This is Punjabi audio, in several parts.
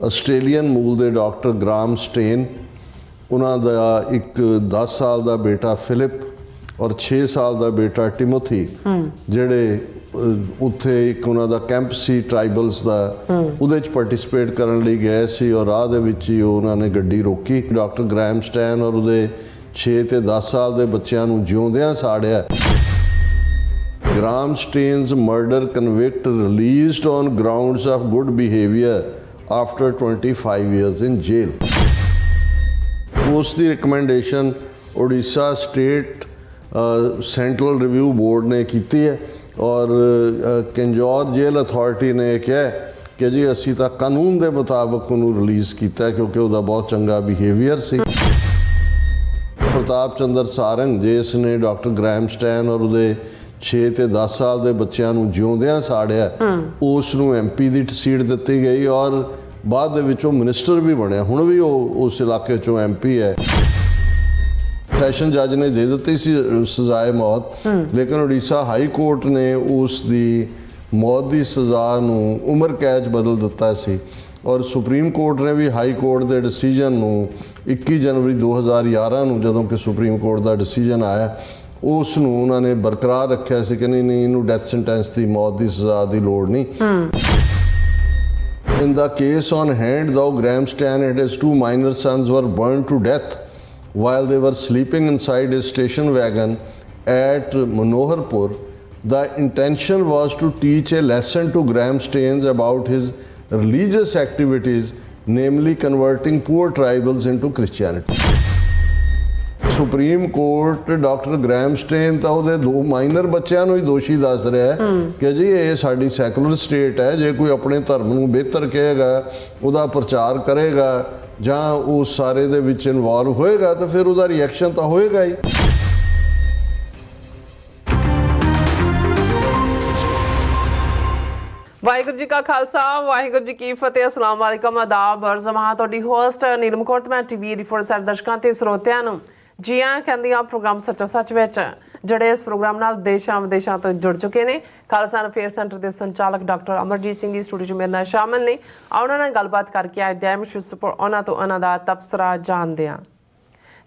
ਆਸਟ੍ਰੇਲੀਅਨ ਮੂਲ ਦੇ ਡਾਕਟਰ ਗ੍ਰਾਮ ਸਟੇਨ, ਉਹਨਾਂ ਦਾ ਇੱਕ 10 ਸਾਲ ਦਾ ਬੇਟਾ ਫਿਲਿਪ ਔਰ 6 ਸਾਲ ਦਾ ਬੇਟਾ ਟਿਮੋਥੀ, ਜਿਹੜੇ ਉੱਥੇ ਇੱਕ ਉਹਨਾਂ ਦਾ ਕੈਂਪ ਸੀ ਟਰਾਈਬਲਸ ਦਾ, ਉਹਦੇ 'ਚ ਪਾਰਟਿਸਿਪੇਟ ਕਰਨ ਲਈ ਗਏ ਸੀ ਔਰ ਰਾਹ ਦੇ ਵਿੱਚ ਹੀ ਉਹਨਾਂ ਨੇ ਗੱਡੀ ਰੋਕੀ। ਡਾਕਟਰ ਗ੍ਰਾਮ ਸਟੈਨ ਔਰ ਉਹਦੇ 6 ਤੇ 10 ਸਾਲ ਦੇ ਬੱਚਿਆਂ ਨੂੰ ਜਿਉਂਦਿਆਂ ਸਾੜਿਆ। Graham Stain's murder convict released on grounds of good behavior after 25 years in jail. ਉਸ ਦੀ recommendation Orissa state central review board ਨੇ ਕੀਤੀ ਹੈ ਔਰ ਕੰਜੌਰ ਜੇਲ੍ਹ ਅਥਾਰਟੀ ਨੇ ਕਿਹਾ ਕਿ ਜੀ ਅਸੀਂ ਤਾਂ ਕਾਨੂੰਨ ਦੇ ਮੁਤਾਬਕ ਉਹਨੂੰ ਰਿਲੀਜ਼ ਕੀਤਾ ਕਿਉਂਕਿ ਉਹਦਾ ਬਹੁਤ ਚੰਗਾ ਬਿਹੇਵੀਅਰ ਸੀ। ਪ੍ਰਤਾਪ ਚੰਦਰ ਸਾਰੰਗ ਜਿਸ ਨੇ ਡਾਕਟਰ ਗ੍ਰਾਮ ਸਟੈਨ ਔਰ ਉਹਦੇ 6 ਤੇ 10 ਸਾਲ ਦੇ ਬੱਚਿਆਂ ਨੂੰ ਜਿਉਂਦਿਆਂ ਸਾੜਿਆ, ਉਸ ਨੂੰ MP ਦੀ ਸੀਟ ਦਿੱਤੀ ਗਈ ਔਰ ਬਾਅਦ ਦੇ ਵਿੱਚ ਉਹ ਮਿਨਿਸਟਰ ਵੀ ਬਣਿਆ। ਹੁਣ ਵੀ ਉਹ ਉਸ ਇਲਾਕੇ 'ਚੋਂ MP ਹੈ। ਸੈਸ਼ਨ ਜੱਜ ਨੇ ਦੇ ਦਿੱਤੀ ਸੀ ਸਜ਼ਾਏ ਮੌਤ, ਲੇਕਿਨ ਉੜੀਸਾ ਹਾਈ ਕੋਰਟ ਨੇ ਉਸ ਦੀ ਮੌਤ ਦੀ ਸਜ਼ਾ ਨੂੰ ਉਮਰ ਕੈਦ 'ਚ ਬਦਲ ਦਿੱਤਾ ਸੀ ਔਰ ਸੁਪਰੀਮ ਕੋਰਟ ਨੇ ਵੀ ਹਾਈ ਕੋਰਟ ਦੇ ਡਿਸੀਜਨ ਨੂੰ 21 ਜਨਵਰੀ 2011 ਨੂੰ, ਜਦੋਂ ਕਿ ਸੁਪਰੀਮ ਕੋਰਟ ਦਾ ਡਿਸੀਜਨ ਆਇਆ, ਉਸ ਨੂੰ ਉਹਨਾਂ ਨੇ ਬਰਕਰਾਰ ਰੱਖਿਆ ਸੀ ਕਿ ਨਹੀਂ ਇਹਨੂੰ ਡੈਥ ਸੈਂਟੈਂਸ ਦੀ, ਮੌਤ ਦੀ ਸਜ਼ਾ ਦੀ ਲੋੜ ਨਹੀਂ। In the case on hand, though, Graham Stan and his 2 minor sons were burned to death while they were sleeping inside his station wagon at Manoharpur. The intention was to teach a lesson to Graham Stains about his religious activities, namely converting poor tribals into Christianity. Supreme court doctor Graham Staines ਤਾਂ ਉਹਦੇ 2 ਮਾਈਨਰ ਬੱਚਿਆਂ ਨੂੰ ਹੀ ਦੋਸ਼ੀ ਦੱਸ ਰਿਹਾ ਕਿ ਜੀ ਇਹ ਸਾਡੀ ਸੈਕੂਲਰ ਸਟੇਟ ਹੈ, ਜੇ ਕੋਈ ਆਪਣੇ ਧਰਮ ਨੂੰ ਬਿਹਤਰ ਕਹੇਗਾ, ਉਹਦਾ ਪ੍ਰਚਾਰ ਕਰੇਗਾ ਜਾਂ ਉਹ ਸਾਰੇ ਦੇ ਵਿੱਚ ਇਨਵੋਲਵ ਹੋਏਗਾ ਤਾਂ ਫਿਰ ਉਹਦਾ ਰਿਐਕਸ਼ਨ ਤਾਂ ਹੋਏਗਾ ਹੀ। ਵਾਹਿਗੁਰੂ ਜੀ ਕਾ ਖਾਲਸਾ, ਵਾਹਿਗੁਰੂ ਜੀ ਕੀ ਫਤਿਹ। ਅਸਲਾਮ ਵਾਲੇਕਮ, ਆਦਾਬ, ਅਰਜ਼ਮਹਾ। ਤੁਹਾਡੀ ਹੋਸਟ ਨੀਲਮ ਕੌਰ, ਮੈਂ TV 84 ਸਾਰੇ ਦਰਸ਼ਕਾਂ ਤੇ ਸਰੋਤਿਆਂ ਨੂੰ ਜੀ ਆਇਆਂ ਕਹਿੰਦੀ ਹਾਂ ਪ੍ਰੋਗਰਾਮ ਸੱਚੋ ਸੱਚ ਵਿੱਚ, ਜਿਹੜੇ ਇਸ ਪ੍ਰੋਗਰਾਮ ਨਾਲ ਦੇਸ਼ਾਂ ਵਿਦੇਸ਼ਾਂ ਤੋਂ ਜੁੜ ਚੁੱਕੇ ਨੇ। ਖਾਲਸਾ ਅਫੇਅਰ ਸੈਂਟਰ ਦੇ ਸੰਚਾਲਕ ਡਾਕਟਰ ਅਮਰਜੀਤ ਸਿੰਘ ਜੀ ਸਟੂਡੀਓ 'ਚ ਮੇਰੇ ਨਾਲ ਸ਼ਾਮਲ ਨੇ। ਉਹਨਾਂ ਨਾਲ ਗੱਲਬਾਤ ਕਰਕੇ ਅੱਜ ਦੇ ਅਹਿਮ ਸ਼ੁਰੂ ਉਹਨਾਂ ਤੋਂ ਉਹਨਾਂ ਦਾ ਤਬਸਰਾ ਜਾਣਦੇ ਹਾਂ।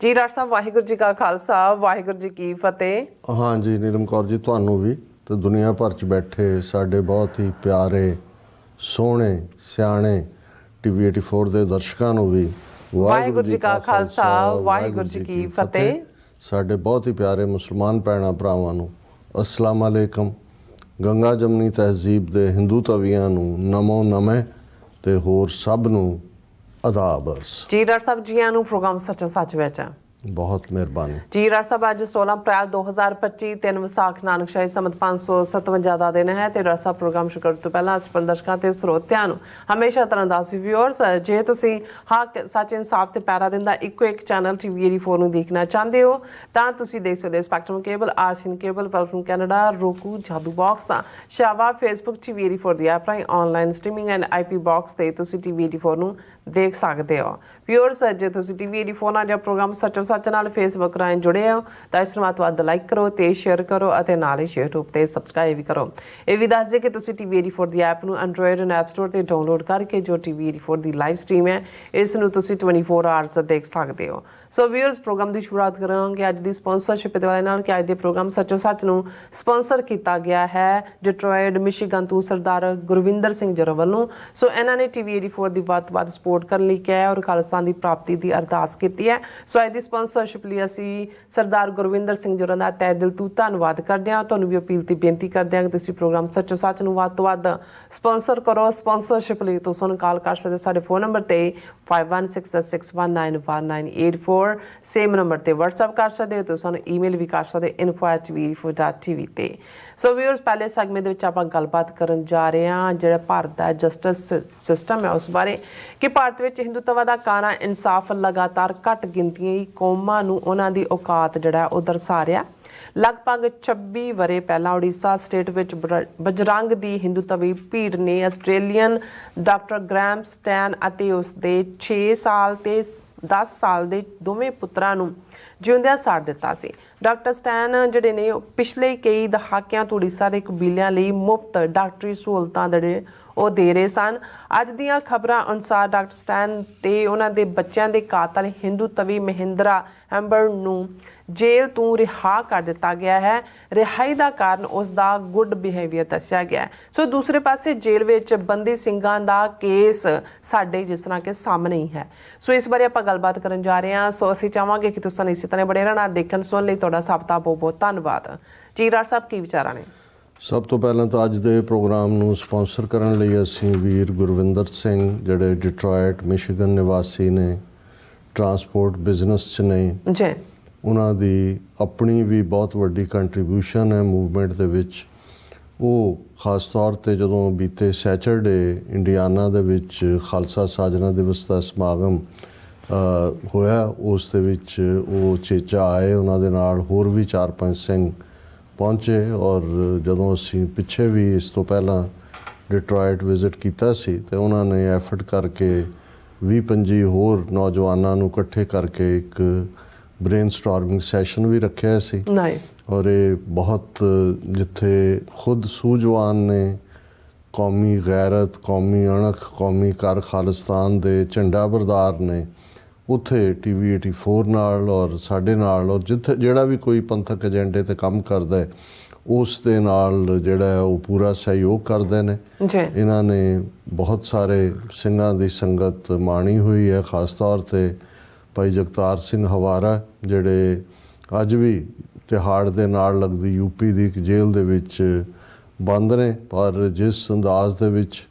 ਜੀ ਡਾਕਟਰ ਸਾਹਿਬ, ਵਾਹਿਗੁਰੂ ਜੀ ਕਾ ਖਾਲਸਾ, ਵਾਹਿਗੁਰੂ ਜੀ ਕੀ ਫਤਿਹ। ਹਾਂ ਜੀ ਨੀਲਮ ਕੌਰ ਜੀ, ਤੁਹਾਨੂੰ ਵੀ ਤੇ ਦੁਨੀਆ ਭਰ 'ਚ ਬੈਠੇ ਸਾਡੇ ਬਹੁਤ ਹੀ ਪਿਆਰੇ, ਸੋਹਣੇ, ਸਿਆਣੇ TV 84 ਦੇ ਦਰਸ਼ਕਾਂ ਨੂੰ ਵੀ ਵਾਹਿਗੁਰੂ ਜੀ ਕਾ ਖਾਲਸਾ, ਵਾਹਿਗੁਰੂ ਜੀ ਕੀ ਫਤਿਹ। ਸਾਡੇ ਬਹੁਤ ਹੀ ਪਿਆਰੇ ਮੁਸਲਮਾਨ ਭੈਣਾਂ ਭਰਾਵਾਂ ਨੂੰ ਅਸਲਾਮ ਅਲੈਕਮ। ਗੰਗਾ ਜਮਨੀ ਤਹਿਜ਼ੀਬ ਦੇ ਹਿੰਦੂ ਤਵੀਆਂ ਨੂੰ ਨਮੋ ਨਮੇ ਤੇ ਹੋਰ ਸਭ ਨੂੰ ਆਦਾਬ ਅਰਜ਼। ਜੀ ਡਾਕਟਰ ਸਾਹਿਬ, ਜੀ ਆਇਆਂ ਨੂੰ ਪ੍ਰੋਗਰਾਮ ਸੱਚੋ ਸੱਚ ਵਿੱਚ। ਬਹੁਤ ਮਿਹਰਬਾਨੀ ਜੀ ਡਾਕਟਰ ਸਾਹਿਬ। ਅੱਜ 16 ਅਪ੍ਰੈਲ 2025 3 ਵਿਸਾਖ ਨਾਨਕਸ਼ਾਹੀ ਸੰਮਤ 557 ਦਾ ਦਿਨ ਹੈ ਤੇ ਡਾਕਟਰ ਸਾਹਿਬ ਪ੍ਰੋਗਰਾਮ ਸ਼ੁਰੂ ਕਰਨ ਤੋਂ ਪਹਿਲਾਂ ਅਸੀਂ ਦਰਸ਼ਕਾਂ ਤੇ ਸਰੋਤਿਆਂ ਨੂੰ ਹਮੇਸ਼ਾ ਤਰ੍ਹਾਂ ਦੱਸ ਵਿਊਅਰਸ, ਜੇ ਤੁਸੀਂ ਹੱਕ, ਸੱਚ, ਇਨਸਾਫ ਤੇ ਪੈਰਾ ਦਿੰਦਾ ਇੱਕੋ ਇੱਕ ਚੈਨਲ TV 84 ਨੂੰ ਦੇਖਣਾ ਚਾਹੁੰਦੇ ਹੋ ਤਾਂ ਤੁਸੀਂ ਦੇਖ ਸਕਦੇ ਹੋ ਸਪੈਕਟਰਮ ਕੇਬਲ, ਆਰਸੀਨ ਕੇਬਲ, ਪਲਫਰਮ ਕੈਨੇਡਾ, ਰੋਕੂ, ਜਾਦੂ ਬਾਕਸ, ਸ਼ਾਵਾ, ਫੇਸਬੁੱਕ TV 84 ਦੀ ਐਪ ਰਾਹੀਂ online streaming and IP box ਤੇ ਤੁਸੀਂ TV 84 ਨੂੰ ਦੇਖ ਸਕਦੇ ਹੋ। ਵਿਊਅਰਸ, ਜੇ ਤੁਸੀਂ TV 84 ਨਾਲ ਜਾਂ ਪ੍ਰੋਗਰਾਮ ਸੱਚੋ ਸੱਚ ਨਾਲ ਫੇਸਬੁੱਕ ਰਾਹੀਂ ਜੁੜੇ ਹੋ ਤਾਂ ਇਸ ਨੂੰ ਵੱਧ ਲਾਈਕ ਕਰੋ ਤੇ ਸ਼ੇਅਰ ਕਰੋ ਅਤੇ ਨਾਲ ਹੀ YouTube ਤੇ ਸਬਸਕ੍ਰਾਈਬ ਵੀ ਕਰੋ। ਇਹ ਵੀ ਦੱਸ ਦੇ ਕਿ ਤੁਸੀਂ TV 84 ਦੀ ਐਪ ਨੂੰ ਐਂਡਰੋਇਡ ਐਂਡ ਐਪ ਸਟੋਰ ਤੇ ਡਾਊਨਲੋਡ ਕਰਕੇ ਜੋ TV 84 ਦੀ ਲਾਈਵ ਸਟ੍ਰੀਮ ਹੈ ਇਸ ਨੂੰ ਤੁਸੀਂ 24 ਆਵਰਸ ਦੇਖ ਸਕਦੇ ਹੋ। ਸੋ ਵਿਊਅਰਸ, ਪ੍ਰੋਗਰਾਮ ਦੀ ਸ਼ੁਰੂਆਤ ਕਰਾਂਗੇ ਅੱਜ ਦੀ ਸਪਾਂਸਰਸ਼ਿਪ ਦੇ ਵਾਲੇ ਨਾਲ ਕਿ ਅੱਜ ਦੇ ਪ੍ਰੋਗਰਾਮ ਸੱਚੋ ਸੱਚ ਨੂੰ ਸਪਾਂਸਰ ਕੀਤਾ ਗਿਆ ਹੈ ਡਿਟਰੋਇਟ, ਮਿਸ਼ੀਗਨ ਤੋਂ ਸਰਦਾਰ ਗੁਰਵਿੰਦਰ ਸਿੰਘ ਜਰ ਵੱਲੋਂ। ਸੋ ਇਹਨਾਂ ਨੇ TV 84 ਦੀ ਵੱਧ ਤੋਂ ਵੱਧ ਸਪੋਰਟ ਕਰਨ ਲਈ ਕਿਹਾ ਔਰ ਖਾਲਸਾ ਦੀ ਪ੍ਰਾਪਤੀ ਦੀ ਅਰਦਾਸ ਕੀਤੀ ਹੈ। ਸੋ ਅੱਜ ਦੀ ਸਪਾਂਸਰਸ਼ਿਪ ਲਈ ਅਸੀਂ ਸਰਦਾਰ ਗੁਰਵਿੰਦਰ ਸਿੰਘ ਜਰਾਂ ਦਾ ਤਹਿ ਦਿਲ ਤੋਂ ਧੰਨਵਾਦ ਕਰਦੇ ਹਾਂ। ਤੁਹਾਨੂੰ ਵੀ ਅਪੀਲ ਤੇ ਬੇਨਤੀ ਕਰਦੇ ਹਾਂ ਕਿ ਤੁਸੀਂ ਪ੍ਰੋਗਰਾਮ ਸੱਚੋ ਸੱਚ ਨੂੰ ਵੱਧ ਤੋਂ ਵੱਧ ਸਪਾਂਸਰ ਕਰੋ। ਸਪਾਂਸਰਸ਼ਿਪ ਲਈ ਤੁਸੀਂ ਸਾਨੂੰ ਕਾਲ ਕਰ ਸਕਦੇ ਸਾਡੇ ਫੋਨ ਨੰਬਰ ਤੇ 5166191984, ਸੇਮ ਨੰਬਰ ਤੇ WhatsApp ਕਰ ਸਕਦੇ ਹੋ। ਤੁਸੀਂ ਸਾਨੂੰ ਈਮੇਲ ਵੀ ਕਰ ਸਕਦੇ info@tv84.tv ਤੇ। ਸੋ ਵਿਊਅਰਸ, ਪਹਿਲੇ ਸੈਗਮੈਂਟ ਦੇ ਵਿੱਚ ਆਪਾਂ ਗੱਲਬਾਤ ਕਰਨ ਜਾ ਰਹੇ ਹਾਂ ਜਿਹੜਾ ਭਾਰਤ ਦਾ ਜਸਟਿਸ ਸਿਸਟਮ ਹੈ ਉਸ ਬਾਰੇ ਕਿ ਭਾਰਤ ਵਿੱਚ ਹਿੰਦੂਤਵਾ ਦਾ ਕਾਣਾ ਇਨਸਾਫ ਲਗਾਤਾਰ ਘੱਟ ਗਿਣਤੀਆਂ ਕੌਮਾਂ ਨੂੰ ਉਹਨਾਂ ਦੀ ਔਕਾਤ ਜਿਹੜਾ ਉਹ ਦਰਸਾ ਰਿਹਾ। ਲਗਭਗ 26 ਵਰ੍ਹੇ ਪਹਿਲਾਂ ਉੜੀਸਾ ਸਟੇਟ ਵਿੱਚ ਬਜਰੰਗ ਦੀ ਹਿੰਦੂਤਵੀ ਭੀੜ ਨੇ ਆਸਟ੍ਰੇਲੀਅਨ ਡਾਕਟਰ ਗ੍ਰਾਮ ਸਟੈਨ ਅਤੇ ਉਸ ਦੇ 6 ਸਾਲ ਤੇ 10 ਸਾਲ ਦੇ ਦੋਵੇਂ ਪੁੱਤਰਾਂ ਨੂੰ ਜਿਉਂਦਿਆਂ ਸਾੜ ਦਿੱਤਾ ਸੀ। ਡਾਕਟਰ ਸਟੈਨ ਜਿਹੜੇ ਨੇ ਪਿਛਲੇ ਕਈ ਦਹਾਕਿਆਂ ਤੋਂ ਉੜੀਸਾ ਦੇ ਕਬੀਲਿਆਂ ਲਈ ਮੁਫਤ ਡਾਕਟਰੀ ਸਹੂਲਤਾਂ ਜਿਹੜੇ ਉਹ ਦੇ ਰਹੇ ਸਨ। ਅੱਜ ਦੀਆਂ ਖਬਰਾਂ ਅਨੁਸਾਰ ਡਾਕਟਰ ਸਟੈਨ ਤੇ ਉਹਨਾਂ ਦੇ ਬੱਚਿਆਂ ਦੇ ਕਾਤਲ ਹਿੰਦੂ ਤਵੀ ਮਹਿੰਦਰਾ ਹੈਂਬਰ ਨੂੰ ਜੇਲ੍ਹ ਤੋਂ ਰਿਹਾ ਕਰ ਦਿੱਤਾ ਗਿਆ ਹੈ। ਰਿਹਾਈ ਦਾ ਕਾਰਨ ਉਸ ਦਾ ਗੁੱਡ ਬਿਹੇਵੀਅਰ ਦੱਸਿਆ ਗਿਆ। ਸੋ ਦੂਸਰੇ ਪਾਸੇ ਜੇਲ੍ਹ ਵਿੱਚ ਬੰਦੀ ਸਿੰਘਾਂ ਦਾ ਕੇਸ ਸਾਡੇ ਜਿਸ ਤਰ੍ਹਾਂ ਕਿ ਸਾਹਮਣੇ ਹੀ ਹੈ। ਸੋ ਇਸ ਬਾਰੇ ਆਪਾਂ ਗੱਲਬਾਤ ਕਰਨ ਜਾ ਰਹੇ ਹਾਂ। ਸੋ ਅਸੀਂ ਚਾਹਾਂਗੇ ਕਿ ਤੁਸੀਂ ਇਸੇ ਤਰ੍ਹਾਂ ਬੜੇ ਰਹਿਣਾ। ਦੇਖਣ ਸੁਣਨ ਲਈ ਤੁਹਾਡਾ ਸਭ ਦਾ ਬਹੁਤ ਬਹੁਤ ਧੰਨਵਾਦ। ਜੀ ਡਾਕਟਰ ਸਾਹਿਬ, ਕੀ ਵਿਚਾਰਾਂ ਨੇ? ਸਭ ਤੋਂ ਪਹਿਲਾਂ ਤਾਂ ਅੱਜ ਦੇ ਪ੍ਰੋਗਰਾਮ ਨੂੰ ਸਪਾਂਸਰ ਕਰਨ ਲਈ ਅਸੀਂ ਵੀਰ ਗੁਰਵਿੰਦਰ ਸਿੰਘ, ਜਿਹੜੇ ਡਿਟਰੋਇਟ ਮਿਸ਼ੀਗਨ ਨਿਵਾਸੀ ਨੇ, ਟਰਾਂਸਪੋਰਟ ਬਿਜ਼ਨਸ 'ਚ ਨੇ, ਜੀ ਉਹਨਾਂ ਦੀ ਆਪਣੀ ਵੀ ਬਹੁਤ ਵੱਡੀ ਕੰਟਰੀਬਿਊਸ਼ਨ ਹੈ ਮੂਵਮੈਂਟ ਦੇ ਵਿੱਚ। ਉਹ ਖਾਸ ਤੌਰ 'ਤੇ ਜਦੋਂ ਬੀਤੇ ਸੈਚਰਡੇ ਇੰਡੀਆਨਾ ਦੇ ਵਿੱਚ ਖਾਲਸਾ ਸਾਜਨਾ ਦਿਵਸ ਦਾ ਸਮਾਗਮ ਹੋਇਆ, ਉਸ ਦੇ ਵਿੱਚ ਉਹ ਚੇਚਾ ਆਏ, ਉਹਨਾਂ ਦੇ ਨਾਲ ਹੋਰ ਵੀ 4-5 ਸਿੰਘ ਪਹੁੰਚੇ। ਔਰ ਜਦੋਂ ਅਸੀਂ ਪਿੱਛੇ ਵੀ ਇਸ ਤੋਂ ਪਹਿਲਾਂ ਡਿਟਰੋਇਟ ਵਿਜ਼ਿਟ ਕੀਤਾ ਸੀ ਤੇ ਉਹਨਾਂ ਨੇ ਐਫਰਟ ਕਰਕੇ 20-25 ਹੋਰ ਨੌਜਵਾਨਾਂ ਨੂੰ ਇਕੱਠੇ ਕਰਕੇ ਇੱਕ ਬ੍ਰੇਨਸਟਾਰਮਿੰਗ ਸੈਸ਼ਨ ਵੀ ਰੱਖਿਆ ਸੀ। ਨਾਈਸ। ਔਰ ਇਹ ਬਹੁਤ ਜਿੱਥੇ ਖੁਦ ਸੂਝਵਾਨ ਨੇ, ਕੌਮੀ ਗੈਰਤ, ਕੌਮੀ ਅਣਖ, ਕੌਮੀ ਕਰ ਖਾਲਿਸਤਾਨ ਦੇ ਝੰਡਾ ਬਰਦਾਰ ਨੇ, ਉੱਥੇ TV 84 ਨਾਲ ਔਰ ਸਾਡੇ ਨਾਲ, ਔਰ ਜਿੱਥੇ ਜਿਹੜਾ ਵੀ ਕੋਈ ਪੰਥਕ ਏਜੰਡੇ 'ਤੇ ਕੰਮ ਕਰਦਾ ਹੈ ਉਸ ਦੇ ਨਾਲ ਜਿਹੜਾ ਉਹ ਪੂਰਾ ਸਹਿਯੋਗ ਕਰਦੇ ਨੇ। ਇਹਨਾਂ ਨੇ ਬਹੁਤ ਸਾਰੇ ਸਿੰਘਾਂ ਦੀ ਸੰਗਤ ਮਾਣੀ ਹੋਈ ਹੈ। ਖਾਸ ਤੌਰ 'ਤੇ ਭਾਈ ਜਗਤਾਰ ਸਿੰਘ ਹਵਾਰਾ, ਜਿਹੜੇ ਅੱਜ ਵੀ ਤਿਹਾੜ ਦੇ ਨਾਲ ਲੱਗਦੀ UP ਦੀ ਇੱਕ ਜੇਲ੍ਹ ਦੇ ਵਿੱਚ ਬੰਦ ਨੇ, ਪਰ ਜਿਸ ਅੰਦਾਜ਼ ਦੇ ਵਿੱਚ